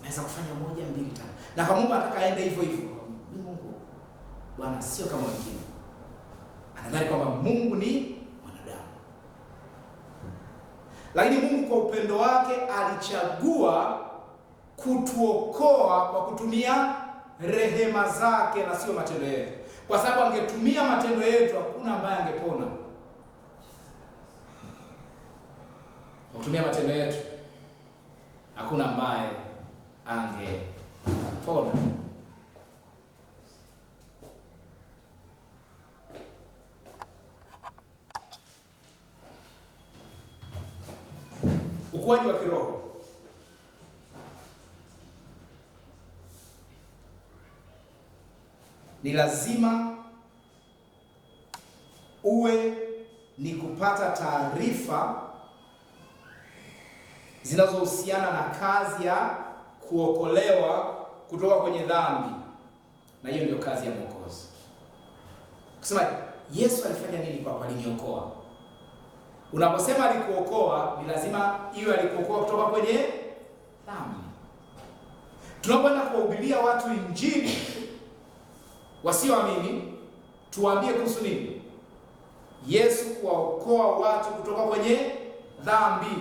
Speaker 1: naweza kufanya 1 2 3. Na kwa Mungu anataka aende hivyo hivyo. Mimi Mungu Bwana sio kama wengine. Anadhani kwamba Mungu ni mwanadamu. Lakini Mungu kwa upendo wake alichagua kutuokoa kwa kutumia rehema zake na sio matendo yetu. Kwa sababu angetumia matendo yetu hakuna ambaye angepona. Kwa kutumia matendo yetu hakuna ambaye angepona. Ukuaji wa kiroho. Ni lazima uwe ni kupata taarifa zinazohusiana na kazi ya kuokolewa kutoka kwenye dhambi, na hiyo ndio kazi ya Mwokozi. Kusema Yesu alifanya nini kwa aliniokoa? Unaposema alikuokoa, ni lazima iwe alikuokoa kutoka kwenye dhambi. Tunapoenda kuwahubiria watu injili wasioamini, tuwaambie kuhusu nini? Yesu kuwaokoa watu kutoka kwenye dhambi.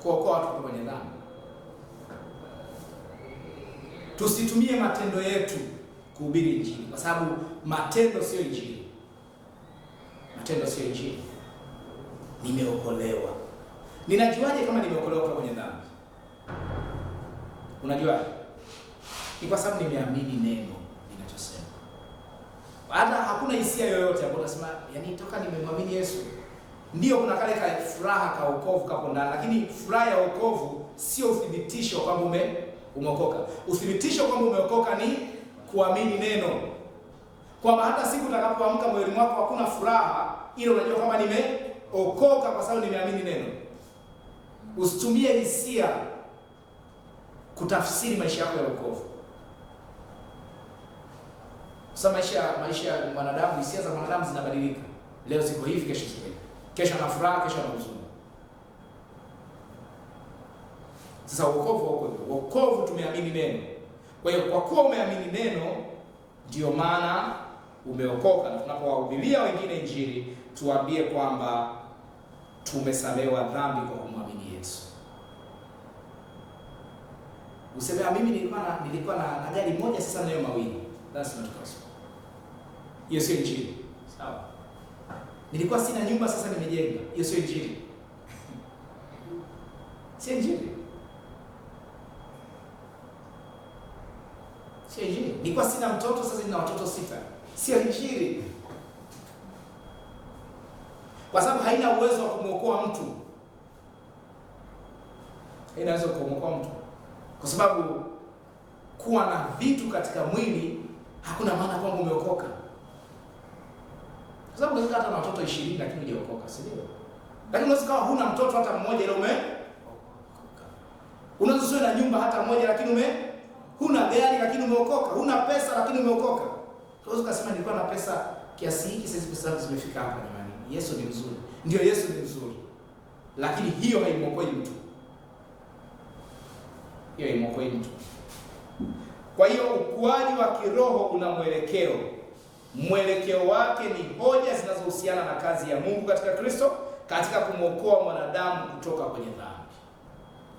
Speaker 1: Kuokoa watu kutoka kwenye dhambi. Tusitumie matendo yetu kuhubiri injili, kwa sababu matendo sio injili. Matendo sio injili. Nimeokolewa. Ninajuaje kama nimeokolewa kutoka kwenye dhambi? Unajuaje? Ni kwa sababu nimeamini neno ninachosema. Hata hakuna hisia yoyote ambayo unasema yani toka nimemwamini Yesu. Ndio kuna kale ka furaha ka wokovu kapo ndani, lakini furaha ya wokovu sio uthibitisho kwamba umeokoka. Uthibitisho kwamba umeokoka ni kuamini neno. Kwamba hata siku utakapoamka moyoni mwako hakuna furaha, ile unajua kwamba nimeokoka kwa sababu nimeamini neno. Usitumie hisia kutafsiri maisha yako ya wokovu. Sasa maisha ya mwanadamu, hisia za mwanadamu zinabadilika. Leo ziko hivi, kesho ziko hivi. Kesho ana furaha, kesho ana huzuni. Sasa wokovu tumeamini neno. Kwa hiyo kwa kuwa umeamini neno, ndio maana umeokoka. Na tunapowahubiria wengine injili, tuambie kwamba tumesamehewa dhambi kwa kumwamini Yesu. Useme mimi nilikuwa na gari moja, sasa nayo mawili. That's not gospel. Hiyo sio injili. Sawa? Nilikuwa sina nyumba, sasa nimejenga. Hiyo sio injili. Sio injili. Sio injili. Nilikuwa sina mtoto, sasa nina watoto 6. Sio injili. Kwa sababu haina uwezo wa kumwokoa mtu. Haina uwezo wa kumwokoa mtu. Kwa sababu kuwa na vitu katika mwili hakuna maana kwamba umeokoka. Kwa sababu unaweza hata na watoto 20 lakini hujaokoka, si ndio? Lakini unaweza kuwa huna mtoto hata mmoja ile umeokoka. Unaweza usiwe na nyumba hata moja lakini huna gari lakini umeokoka, huna pesa lakini umeokoka. Unaweza kusema nilikuwa na pesa kiasi hiki, sasa pesa zangu zimefika hapa jamani. Yesu ni mzuri. Ndio, Yesu ni mzuri. Lakini hiyo haimwokoi mtu. Hiyo haimwokoi mtu. Kwa hiyo ukuaji wa kiroho una mwelekeo. Mwelekeo wake ni hoja zinazohusiana na kazi ya Mungu katika Kristo katika kumwokoa mwanadamu kutoka kwenye dhambi.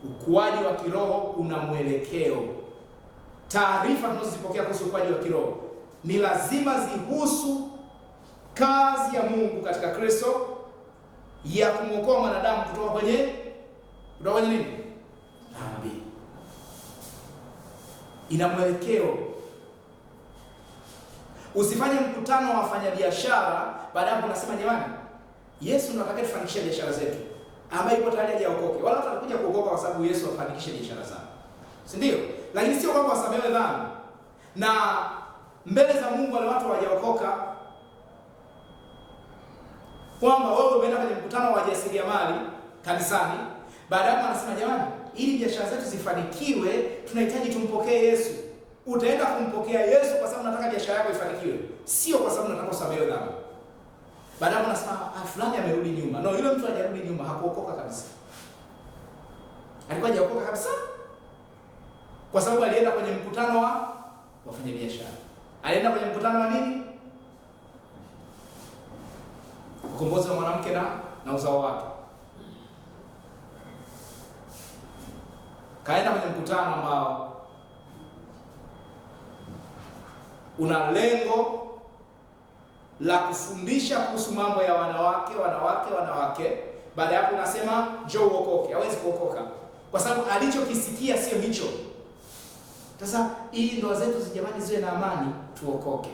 Speaker 1: Ukuaji wa kiroho una mwelekeo. Taarifa tunazozipokea kuhusu ukuaji wa kiroho ni lazima zihusu kazi ya Mungu katika Kristo ya kumwokoa mwanadamu kutoka kwenye nini? Dhambi. Ina mwelekeo. Usifanye mkutano wa wafanyabiashara baada ya unasema jamani, Yesu ndo atakaye tufanikishe biashara zetu, ambaye yuko tayari aje aokoke. Wala watakuja kuokoka kwa sababu Yesu afanikishe biashara zao. Si ndio? Lakini sio kwamba wasamehewe dhambi. Na mbele za Mungu wale watu hawajaokoka, kwamba wewe umeenda kwenye mkutano wa wajasiriamali kanisani, baadaye anasema jamani, ili biashara zetu zifanikiwe tunahitaji tumpokee Yesu. Utaenda kumpokea Yesu kwa sababu unataka biashara yako ifanikiwe, sio kwa sababu unataka usamehewe dhambi. Baadaye unasema fulani amerudi nyuma. No, yule mtu hajarudi nyuma, hakuokoka kabisa. Alikuwa hajaokoka kabisa. Kwa sababu alienda kwenye mkutano wa wafanyabiashara. Alienda kwenye mkutano wa nini? Ukombozi wa mwanamke na uzao wake. Kaenda kwenye mkutano ambao una lengo la kufundisha kuhusu mambo ya wanawake. Baada ya hapo unasema njoo uokoke. Hawezi kuokoka kwa sababu alichokisikia sio hicho. Sasa ili ndoa zetu jamani ziwe na amani, tuokoke.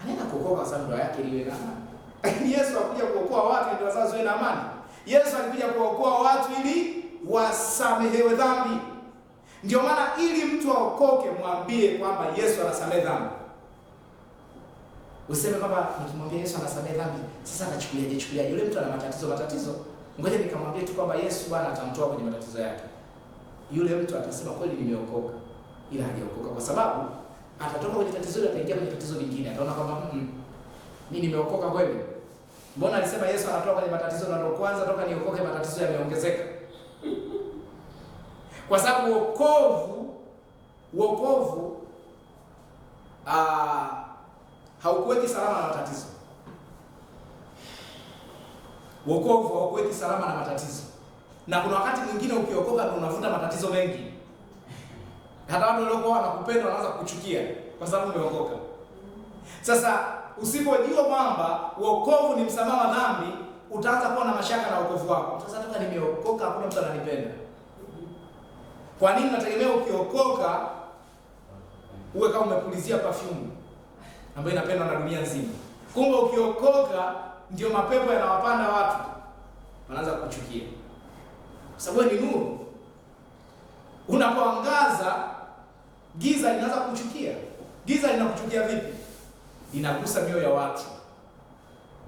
Speaker 1: Anaenda kuokoka kwa sababu ndoa yake iwe na amani. Lakini Yesu hakuja kuokoa watu ndoa zao ziwe na amani. Yesu alikuja kuokoa watu ili wasamehewe dhambi. Ndio maana ili mtu aokoke, mwambie kwamba Yesu anasamehe dhambi. Useme kwamba nikimwambia Yesu anasamehe dhambi, sasa anachukuliaje? Yule mtu ana matatizo. Ngoja nikamwambie tu kwamba Yesu Bwana atamtoa kwenye matatizo yake. Yule mtu atasema kweli nimeokoka, ila hajaokoka, kwa sababu atatoka kwenye tatizo hilo ataingia kwenye tatizo lingine. Ataona kwamba mimi nimeokoka kweli. Mbona alisema Yesu anatoa kwenye matatizo, na ndio kwanza toka niokoke matatizo yameongezeka? Kwa sababu wokovu haukuweki salama na matatizo. Wokovu haukuweki salama na matatizo. Na kuna wakati mwingine ukiokoka ndio unavuta matatizo mengi. Hata watu waliokuwa wanakupenda wanaanza kukuchukia kwa sababu umeokoka. Sasa usipojua kwamba wokovu ni msamaha wa dhambi, utaanza kuwa na mashaka na wokovu wako. Sasa toka nimeokoka hakuna mtu ananipenda. Kwa nini nategemea ukiokoka uwe kama umepulizia perfume ambayo inapendwa na dunia nzima? Kumbe ukiokoka ndio mapepo yanawapanda watu, wanaanza kukuchukia. Kwa sababu ni nuru. Unapoangaza giza linaanza kukuchukia. Giza linakuchukia vipi? Linagusa mioyo ya watu.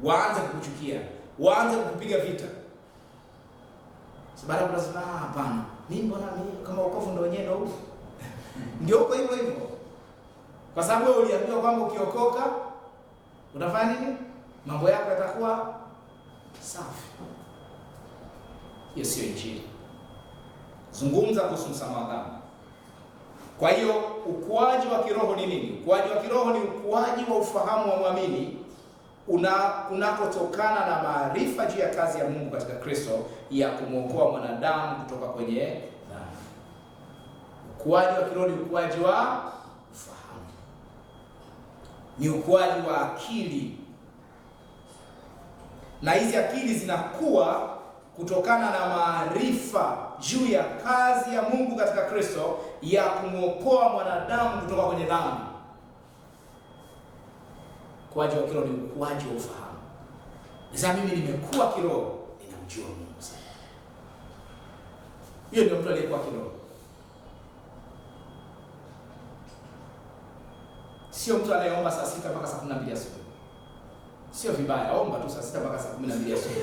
Speaker 1: Waanze kukuchukia, waanze kukupiga vita. Sababu unasema hapana. Mimi mbona mimi kama wokovu ndio wenyewe ndio huko. Ndio huko hivyo. Kwa sababu wewe uliambiwa kwamba ukiokoka utafanya nini? Mambo yako yatakuwa safi. Hiyo sio Injili. Zungumza kuhusu msamaha wa dhambi. Kwa hiyo ukuaji wa kiroho ni nini? Ukuaji wa kiroho ni ukuaji wa ufahamu wa muamini unakotokana na maarifa juu ya kazi ya Mungu katika Kristo ya kumwokoa mwanadamu kutoka kwenye dhambi. Ukuaji wa kiroho ni ukuaji wa ufahamu. Ni ukuaji wa akili. Na hizi akili zinakuwa kutokana na maarifa juu ya kazi ya Mungu katika Kristo ya kumwokoa mwanadamu kutoka kwenye dhambi. Ukuaji wa kiroho ni ukuaji wa ufahamu. Sasa mimi nimekuwa kiroho, ninamjua Mungu sana. Hiyo ndio mtu aliyekuwa kiroho. Sio mtu anayeomba saa 6 mpaka saa 12 asubuhi. Sio vibaya, omba tu saa 6 mpaka saa 12 asubuhi.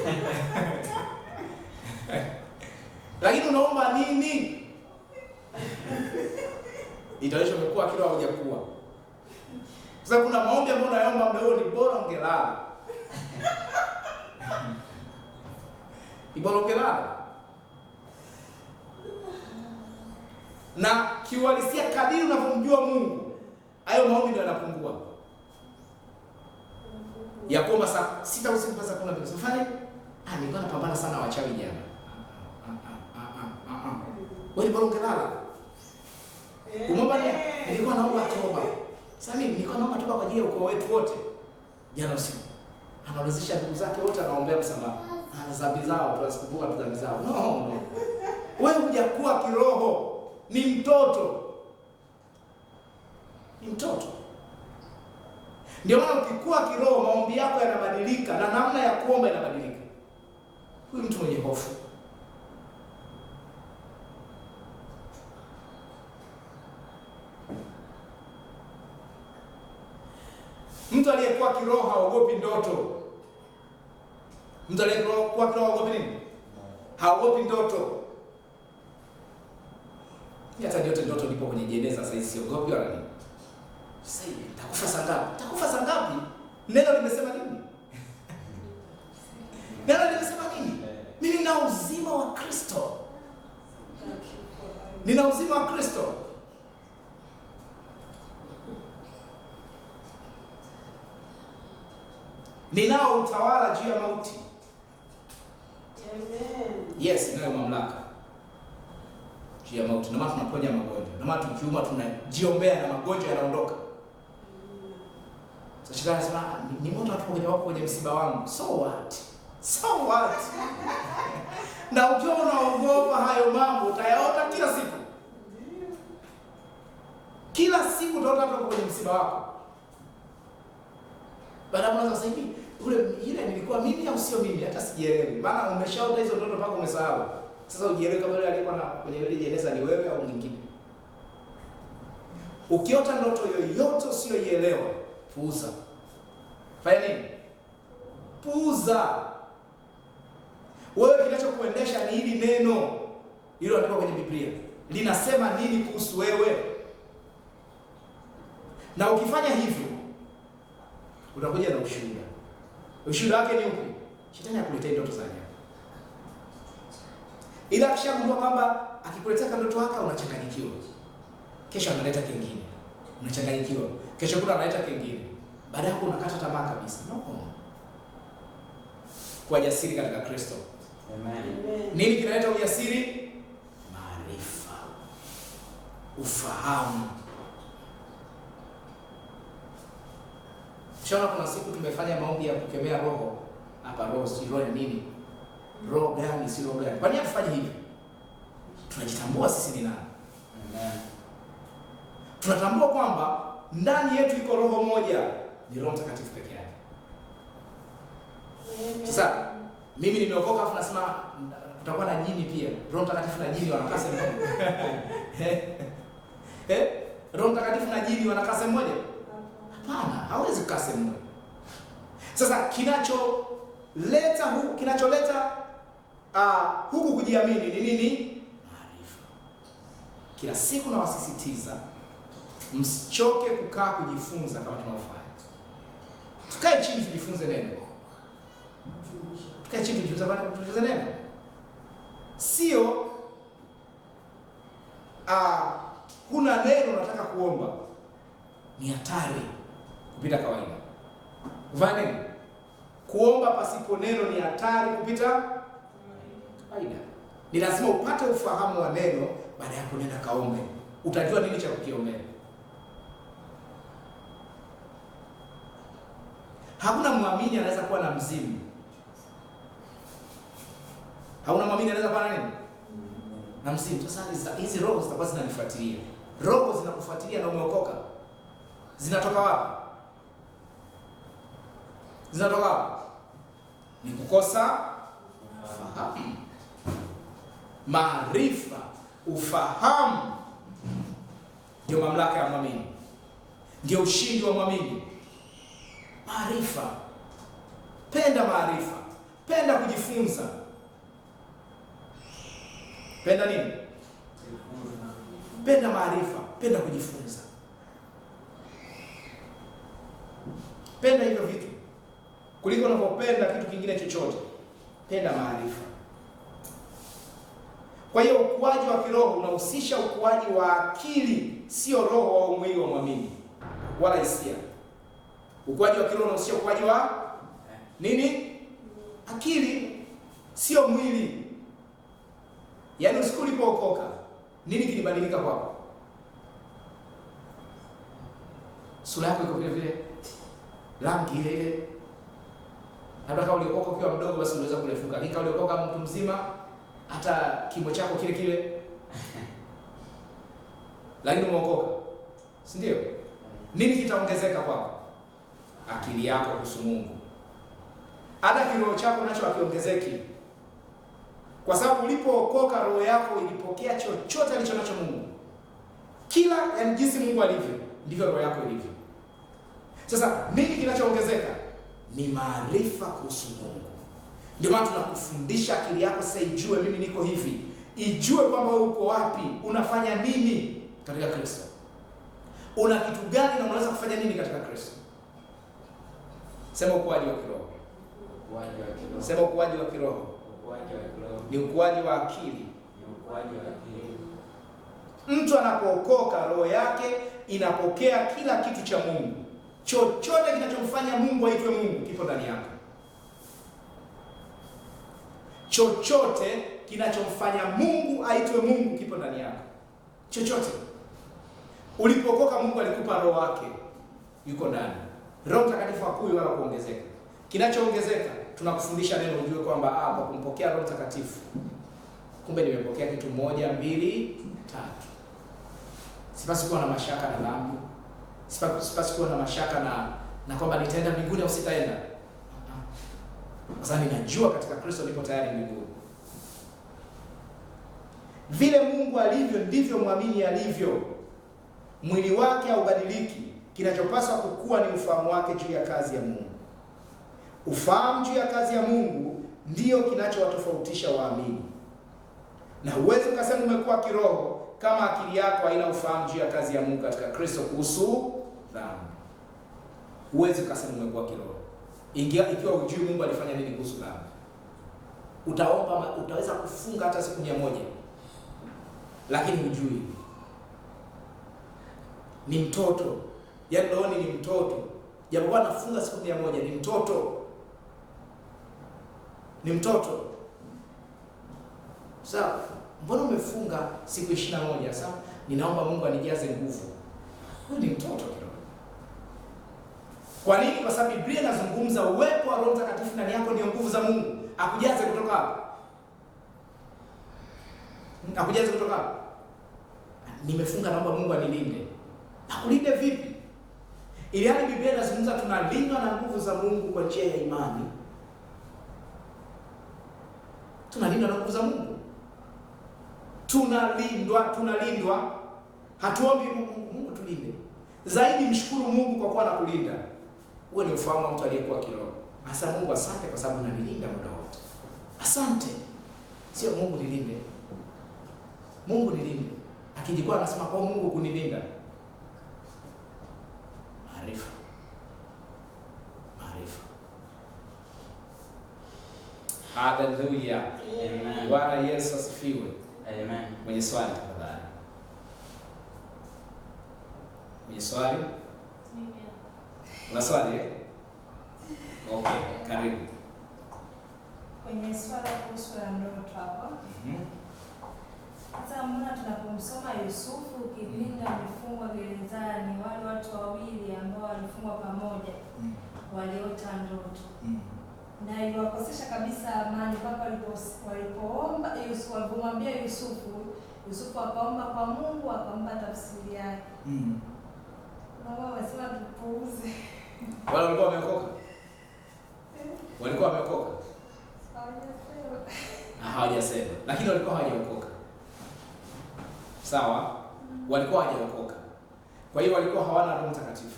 Speaker 1: Lakini unaomba nini? Itaonyesha umekuwa kiroho au hujakuwa. Sasa kuna maombi ambayo unaomba muda huo ni bora ungelala. Ni bora ungelala. Na kiuhalisia kadiri unavyomjua Mungu, hayo maombi ndio yanapungua. Ya kuomba saa 6 usiku mpaka saa 12. Usifanye? Nilikuwa napambana sana wachawi jana. Wewe bora ungelala. Umeomba nini? Nilikuwa naomba toba. Sasa mimi nilikuwa naomba toba kwa ajili ya ukoo wetu wote. Jana usiku. Anaorodhesha ndugu zake wote, anaombea msamaha. Ana dhambi zao, tunasikumbuka dhambi zao. No. Wewe hujakuwa kiroho. Ni mtoto. Ni mtoto. Ndio maana ukikua kiroho maombi yako yanabadilika na namna ya kuomba inabadilika. Huyu mtu mwenye hofu. Mtu aliyekuwa kiroho haogopi ndoto. Mtu aliyekuwa kiroho haogopi nini? Haogopi ndoto. Hata ndoto ndipo kwenye jeneza sasa, siogopi wala nini. Sasa takufa saa ngapi? Takufa saa ngapi? Neno limesema nini? Neno limesema nini? Mimi nina uzima wa Kristo. Nina uzima wa Kristo. Ninao utawala juu ya mauti. Amen. Yes, ninayo mamlaka juu ya mauti. Ndio maana tunaponya magonjwa. Ndio maana tukiuma tunajiombea na magonjwa yanaondoka. Sasa shetani anasema ni moto watu kwenye msiba wangu. So what? So what? Na ukiwa unaogopa hayo mambo utayaota kila siku. Kila siku utaota hapo kwenye msiba wako. Baada mwanzo sasa hivi ile nilikuwa mimi au sio mimi, hata sijielewi. Maana umeshaota hizo ndoto mpaka umesahau. Sasa ujielewe kama yule alikuwa na kwenye ile jeneza ni wewe au mwingine. Ukiota ndoto yoyote usiyoielewa, puuza. Fanya nini? Puuza. Wewe kinachokuendesha ni hili neno lililoandikwa kwenye Biblia. Linasema nini kuhusu wewe? Na ukifanya hivyo utakuja na ushuhuda. Ushuhuda wake ni upi? Shetani akuletea ndoto za ajabu. Ila akishagundua kwamba akikuletea ndoto yake unachanganyikiwa. Kesho analeta kingine. Unachanganyikiwa. Kesho kuna analeta kingine. Baada ya hapo unakata tamaa kabisa. No. Kwa jasiri katika Kristo.
Speaker 3: Amen.
Speaker 1: Nini kinaleta ujasiri? Maarifa. Ufahamu. Shona, kuna siku tumefanya maombi ya kukemea roho. Hapa roho si roho nini? Roho gani si roho gani? Kwa nini tufanye hivi? Tunajitambua sisi ni nani.
Speaker 3: Amen.
Speaker 1: Tunatambua kwamba ndani yetu iko roho moja, ni Roho Mtakatifu pekee yake. Sasa mimi nimeokoka afu nasema kutakuwa na jini pia. Roho Mtakatifu na jini wanakaa sehemu moja. Roho Mtakatifu na jini wanakaa sehemu moja? Hapana, hawezi kukaa sehemu moja. Sasa kinacholeta huku kujiamini ni nini? Maarifa. Kila siku nawasisitiza msichoke kukaa kujifunza kama tunavyofanya. Tukae chini tujifunze neno. Tukae chini tujifunze neno. Sio kuna neno unataka kuomba. Ni hatari kupita kawaida. Ufanye nini? Kuomba pasipo neno ni hatari kupita kawaida. Ni lazima upate ufahamu wa neno, baada ya kunenda kaombe. Utajua nini cha kukiombea. Hakuna muamini anaweza kuwa na mzimu. Hakuna muamini anaweza kuwa na nini? Na mzimu. Sasa hizi roho zitakuwa zinanifuatilia. Roho zinakufuatilia na umeokoka. Zinatoka wapi? Zinatoka wapi? Ni kukosa ufahamu. Maarifa, ufahamu ndio mamlaka ya muamini. Ndio ushindi wa muamini. Maarifa. Penda maarifa. Penda kujifunza. Penda nini? Penda maarifa. Penda kujifunza. Penda hivyo vitu kuliko unapopenda kitu kingine chochote. Penda maarifa. Kwa hiyo ukuaji wa kiroho unahusisha ukuaji wa akili, sio roho au mwili wa muamini wala hisia. Ukuaji wa kiroho unahusisha ukuaji wa nini? Akili, sio mwili. Yaani usiku ulipookoka, nini kilibadilika kwako? Sura yako iko vile vile, rangi ile ile. Labda kama uliokoka ukiwa mdogo basi unaweza kurefuka. Lakini kama uliokoka mtu mzima, hata kimo chako kile kile. Lakini umeokoka. Si ndio? Nini kitaongezeka kwako? Akili yako kuhusu Mungu. Hata kiroho chako nacho hakiongezeki. Kwa sababu ulipookoka roho yako ilipokea chochote alichonacho Mungu. Kila yani jinsi Mungu alivyo, ndivyo roho yako ilivyo. Sasa nini kinachoongezeka? Ni maarifa kuhusu Mungu. Ndio maana tunakufundisha akili yako sasa ijue mimi niko hivi. Ijue kwamba wewe uko wapi, unafanya nini katika Kristo. Una kitu gani na unaweza kufanya nini katika Kristo? Sema ukuaji wa kiroho.
Speaker 3: Ukuaji wa kiroho.
Speaker 1: Sema ukuaji wa kiroho.
Speaker 3: Ukuaji wa kiroho.
Speaker 1: Ni ukuaji wa akili.
Speaker 3: Ni ukuaji wa akili.
Speaker 1: Mtu anapookoka roho yake inapokea kila kitu cha Mungu. Chochote kinachomfanya Mungu aitwe Mungu kipo ndani yako. Chochote kinachomfanya Mungu aitwe Mungu kipo ndani yako. Chochote. Ulipookoka Mungu alikupa roho wake. Yuko ndani. Roho Mtakatifu hakui wala kuongezeka. Kinachoongezeka tunakufundisha neno ujue kwamba kwa kumpokea Roho Mtakatifu kumbe nimepokea kitu 1, 2, 3. Sipasi kuwa na mashaka na dhambi. Sipasi kuwa na mashaka na kwamba nitaenda mbinguni au sitaenda. Sasa ninajua katika Kristo nipo tayari mbinguni. Vile Mungu alivyo ndivyo muamini alivyo. Mwili wake haubadiliki. Kinachopaswa kukua ni ufahamu wake juu ya kazi ya Mungu. Ufahamu juu ya kazi ya Mungu ndiyo kinachowatofautisha waamini, na huwezi ukasema umekuwa kiroho kama akili yako haina ufahamu juu ya kazi ya Mungu katika Kristo kuhusu dhambi. Huwezi ukasema umekuwa kiroho ikiwa hujui Mungu alifanya nini kuhusu dhambi. Utaomba, utaweza kufunga hata siku 100, lakini hujui. Ni mtoto, yaani rohoni ni mtoto. Japokuwa anafunga siku 100, ni mtoto. Ni mtoto. Sawa, mbona umefunga siku 21? Sawa, ninaomba Mungu anijaze nguvu. Huyu ni mtoto kidogo. Kwa nini? Kwa sababu Biblia inazungumza uwepo wa Roho Mtakatifu ndani yako ndio nguvu za Mungu. Akujaze kutoka hapo. Akujaze kutoka hapo. Nimefunga, naomba Mungu anilinde. Akulinde vipi? Ili hali Biblia inazungumza tunalindwa na nguvu za Mungu kwa njia ya imani. Tunalindwa na nguvu za Mungu. Tunalindwa. Hatuombi Mungu tulinde. Zaidi mshukuru Mungu kwa kuwa anakulinda. Huo ni ufahamu wa mtu aliyekuwa kiroho. Asa Mungu asante kwa sababu unanilinda muda wote. Asante. Sio Mungu nilinde. Mungu nilinde. Akijikuwa anasema kwa Mungu kunilinda. Maarifa. Hallelujah.
Speaker 3: Amen.
Speaker 1: Bwana Yesu asifiwe.
Speaker 3: Amen.
Speaker 1: Mwenye swali tafadhali. Mwenye swali? Una swali eh? Okay, karibu.
Speaker 2: Kwenye swala kuhusu la ndoto hapa. Sasa mbona tunapomsoma Yusufu kipindi amefungwa gerezani, wale watu wawili ambao walifungwa pamoja waliota ndoto. Na iliwakosesha kabisa amani mpaka walipoomba Yusufu, walipomwambia Yusufu akaomba kwa Mungu, akampa tafsiri yake. Na wao wasema tupuuze.
Speaker 1: Wale walikuwa wameokoka? Walikuwa wameokoka? Hawajasema. Lakini walikuwa hawajaokoka. Sawa? Walikuwa hawajaokoka. Kwa hiyo walikuwa hawana Roho Mtakatifu.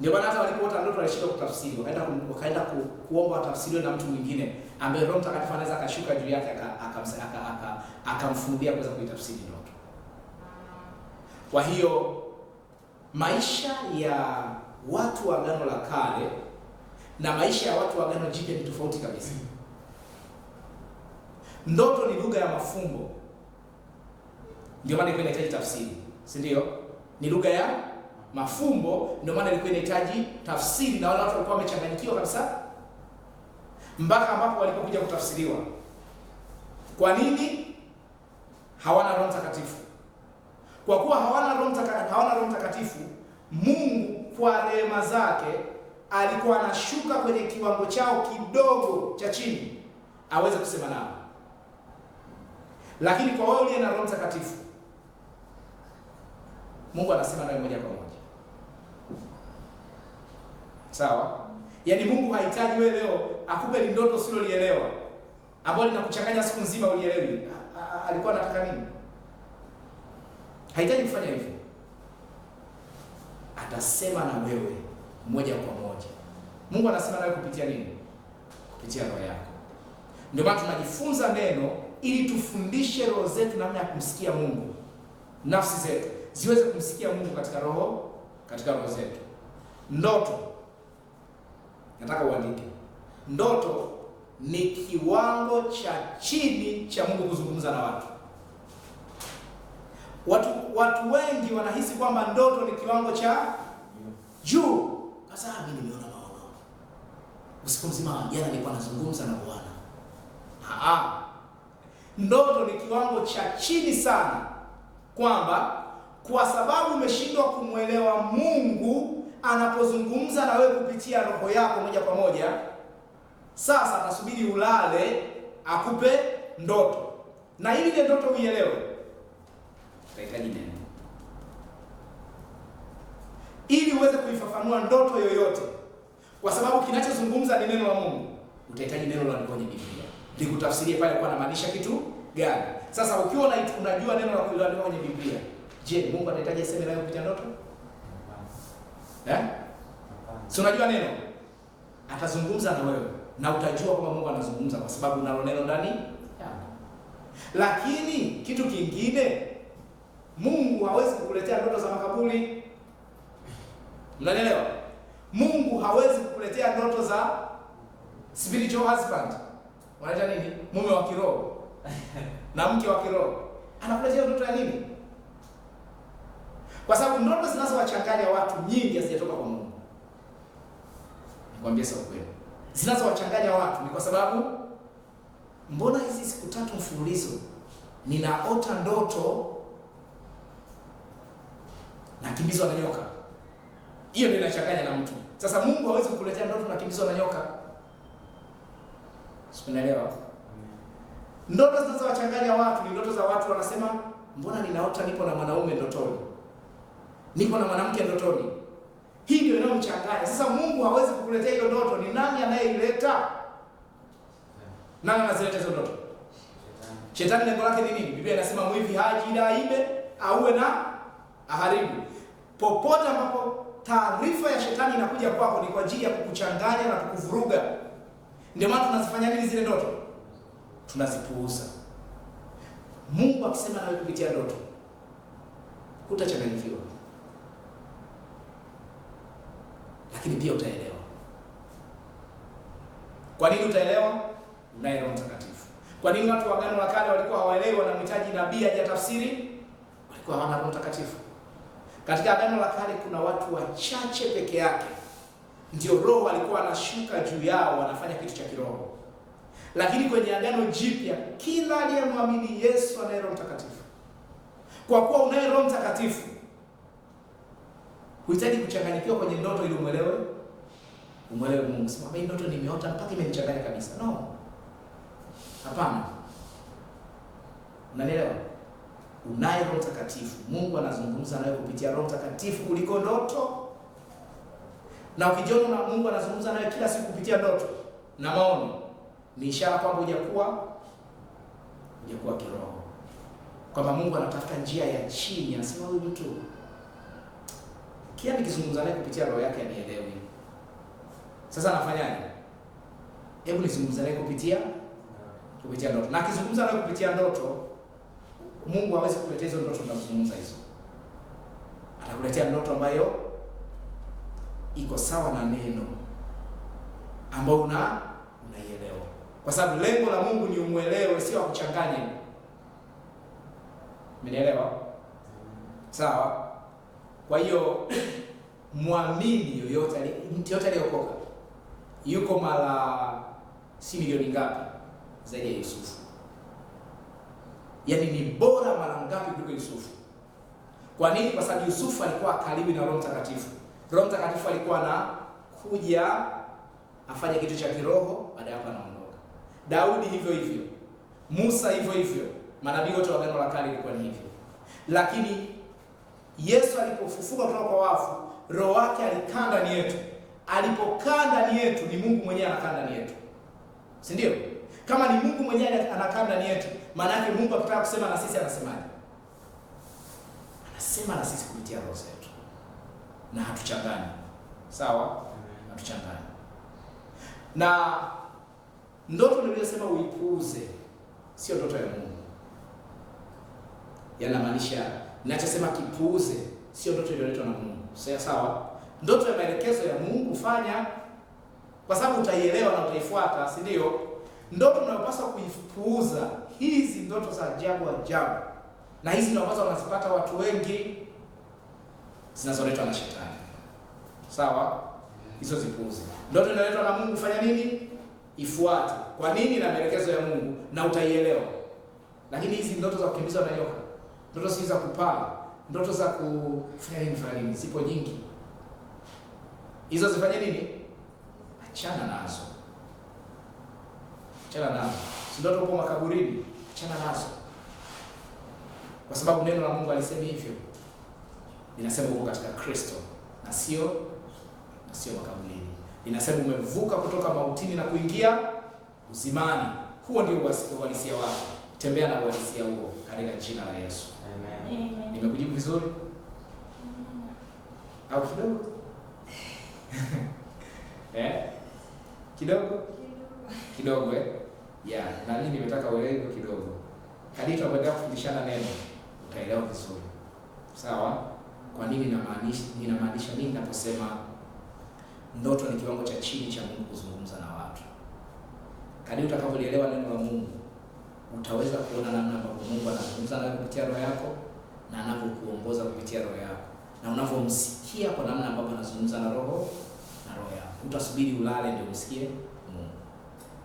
Speaker 1: Ndio maana hata walipoota ndoto walishindwa kutafsiri. Wakaenda kuomba tafsiri na mtu mwingine ambaye Roho Mtakatifu anaweza akashuka juu yake akamfunulia kuweza kuitafsiri ndoto. Kwa hiyo maisha ya watu wa Agano la Kale na maisha ya watu wa Agano Jipya ni tofauti kabisa. Ndoto ni lugha ya mafumbo. Ndio maana ilikuwa inahitaji tafsiri, si ndio? Ni lugha ya mafumbo, ndio maana ilikuwa inahitaji tafsiri, na wale watu walikuwa wamechanganyikiwa kabisa mpaka ambapo walipokuja kutafsiriwa. Kwa nini? Hawana Roho Mtakatifu. Kwa kuwa hawana Roho Mtakatifu, Mungu kwa rehema zake alikuwa anashuka kwenye kiwango chao kidogo cha chini aweze kusema nao. Lakini kwa wewe uliye na Roho Mtakatifu, Mungu anasema nawe moja kwa moja. Sawa? Yaani Mungu hahitaji wewe leo akupe ndoto usilolielewa, ambalo linakuchanganya siku nzima ulielewi. Alikuwa anataka nini? Hahitaji kufanya hivyo. Atasema na wewe moja kwa moja. Mungu anasema nawe kupitia nini? Kupitia roho yako. Ndio maana tunajifunza neno ili tufundishe roho zetu namna ya kumsikia Mungu. Nafsi zetu ziweze kumsikia Mungu katika roho zetu. Ndoto, nataka uandike. Ndoto ni kiwango cha chini cha Mungu kuzungumza na watu. Watu wengi wanahisi kwamba ndoto ni kiwango cha juu. Sasa mimi nimeona maono. Usiku mzima jana nilikuwa nazungumza na Bwana. Ndoto ni kiwango cha chini sana, kwamba kwa sababu umeshindwa kumwelewa Mungu anapozungumza na wewe kupitia roho yako moja kwa moja, sasa atasubiri ulale akupe ndoto. Na ili ile ndoto uielewe, utahitaji neno. Ili uweze kuifafanua ndoto yoyote, kwa sababu kinachozungumza ni neno la Mungu, utahitaji neno la kwenye Biblia likutafsirie pale kwa anamaanisha kitu gani. Sasa ukiwa unajua neno la kuelewa kwenye Biblia, je, Mungu anahitaji aseme nayo kupitia ndoto? Si unajua neno? atazungumza na wewe na utajua kwamba Mungu anazungumza kwa sababu unalo neno ndani yako. Lakini kitu kingine, Mungu hawezi kukuletea ndoto za makaburi. Mnanielewa? Mungu hawezi kukuletea ndoto za spiritual husband. Wanaita nini? Mume wa kiroho na mke wa kiroho. Anakuletea ndoto ya nini? Kwa sababu ndoto zinazowachanganya watu nyingi hazijatoka kwa Mungu. Nikwambie sasa kweli. Zinazowachanganya watu ni kwa sababu mbona hizi siku 3 mfululizo ninaota ndoto na kimbizwa na nyoka. Hiyo ndio inachanganya na mtu. Sasa Mungu hawezi kukuletea ndoto na kimbizwa na nyoka. Unaelewa? Ndoto zinazowachanganya watu ni ndoto za watu wanasema, mbona ninaota nipo na mwanaume ndotoni, nipo na mwanamke ndotoni. Hii ndio inayomchanganya. Sasa Mungu hawezi kukuletea hiyo ndoto. Ni nani anayeileta? Nani anazileta hizo ndoto? Shetani. Lengo lake ni nini? Biblia inasema mwivi haji ila aibe, auwe na aharibu. Popote ambapo taarifa ya shetani inakuja kwako ni kwa ajili ya kukuchanganya na kukuvuruga. Ndio maana tunazifanya nini zile ndoto? Tunazipuuza. Mungu akisema nawe kupitia ndoto, hutachanganyikiwa. Lakini pia utaelewa. Kwa nini utaelewa? Unaye Roho Mtakatifu. Kwa nini watu wa Agano la Kale walikuwa hawaelewi, wanamhitaji nabii aje tafsiri? Walikuwa hawana Roho Mtakatifu. Katika Agano la Kale kuna watu wachache peke yake ndio Roho alikuwa anashuka juu yao, wanafanya kitu cha kiroho. Lakini kwenye Agano Jipya kila aliyemwamini Yesu anaye Roho Mtakatifu. Kwa kuwa unaye Roho Mtakatifu, huhitaji kuchanganyikiwa kwenye ndoto ili umwelewe Mungu. Sema hii ndoto nimeota mpaka imenichanganya kabisa. No. Hapana. Unanielewa? Unaye Roho Mtakatifu. Mungu anazungumza nawe kupitia Roho Mtakatifu kuliko ndoto. Na ukijiona na Mungu anazungumza nawe kila siku kupitia ndoto na maono, ni ishara kwamba hujakuwa kiroho. Kwamba Mungu anatafuta njia ya chini, anasema huyu mtu kila nikizungumza naye kupitia roho yake anielewi. Sasa anafanyaje? Hebu nizungumza naye kupitia ndoto. Na akizungumza naye kupitia ndoto, Mungu hawezi kukuletea hizo ndoto tunazungumza hizo. Atakuletea ndoto ambayo iko sawa na neno ambao unaielewa. Kwa sababu lengo la Mungu ni umuelewe, sio kuchanganya. Umenielewa? Sawa? Kwa hiyo muamini yoyote, mtu yote aliyokoka yuko mara si milioni ngapi zaidi ya Yusufu. Yaani ni bora mara ngapi kuliko Yusufu. Kwa nini? Kwa sababu Yusufu alikuwa karibu na Roho Mtakatifu. Roho Mtakatifu alikuwa anakuja afanye kitu cha kiroho, baada ya hapo anaondoka. Daudi hivyo hivyo. Musa hivyo hivyo. Manabii wote wa Agano la Kale ilikuwa ni hivyo. Lakini Yesu alipofufuka kutoka kwa wafu, Roho wake alikaa ndani yetu. Alipokaa ndani yetu, ni Mungu mwenyewe anakaa ndani yetu. Si ndio? Kama ni Mungu mwenyewe anakaa ndani yetu, maana yake Mungu akitaka kusema na sisi anasemaje? Anasema na sisi kupitia roho zetu. Na hatuchangani. Sawa? Hatuchangani. Na ndoto niliyosema uipuuze sio ndoto ya Mungu. Yanamaanisha ninachosema kipuuze sio ndoto iliyoletwa na Mungu. Sawa? Ndoto ya maelekezo ya Mungu fanya kwa sababu utaielewa na utaifuata, si ndio? Ndoto tunayopaswa kuipuuza hizi ndoto za ajabu. Na hizi ndio ambazo wanazipata watu wengi, zinazoletwa na shetani. Sawa? Hizo zipuuze. Ndoto inaletwa na Mungu fanya nini? Ifuate. Kwa nini? Na maelekezo ya Mungu na utaielewa. Lakini hizi ndoto za kukimbizwa na nyoka, ndoto si za kupaa, ndoto za kufanya nini, zipo nyingi. Hizo zifanye nini? Achana nazo. Si ndoto upo makaburini, achana nazo. Kwa sababu neno la Mungu alisema hivyo. Linasema uko katika Kristo na sio makaburini. Linasema umevuka kutoka mautini na kuingia uzimani. Huo ndio uhalisia wako. Tembea na uhalisia huo katika jina la Yesu. Amen. Nimekujibu vizuri? Au kidogo? kidogo yeah, na mimi nimetaka uelewe kidogo. Kadri tunapoendelea kufundishana neno utaelewa vizuri. Sawa? Kwa nini ninamaanisha nini ninaposema ndoto ni kiwango cha chini cha Mungu kuzungumza na watu? Kadri utakapoelewa neno la Mungu utaweza kuona namna ambavyo Mungu anazungumza nawe kupitia roho yako na anavyokuongoza kupitia roho yako na unavyomsikia kwa namna ambavyo anazungumza na roho yako. Utasubiri ulale ndio usikie Mungu.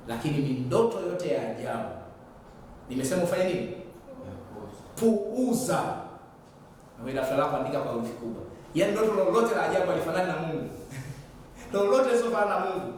Speaker 1: Lakini ni ndoto yote ya ajabu. Nimesema ufanye nini? Puuza. Na wewe daftari lako andika kwa herufi kubwa. Yaani ndoto lolote la ajabu alifanana na Mungu. Lolote lisofanana na Mungu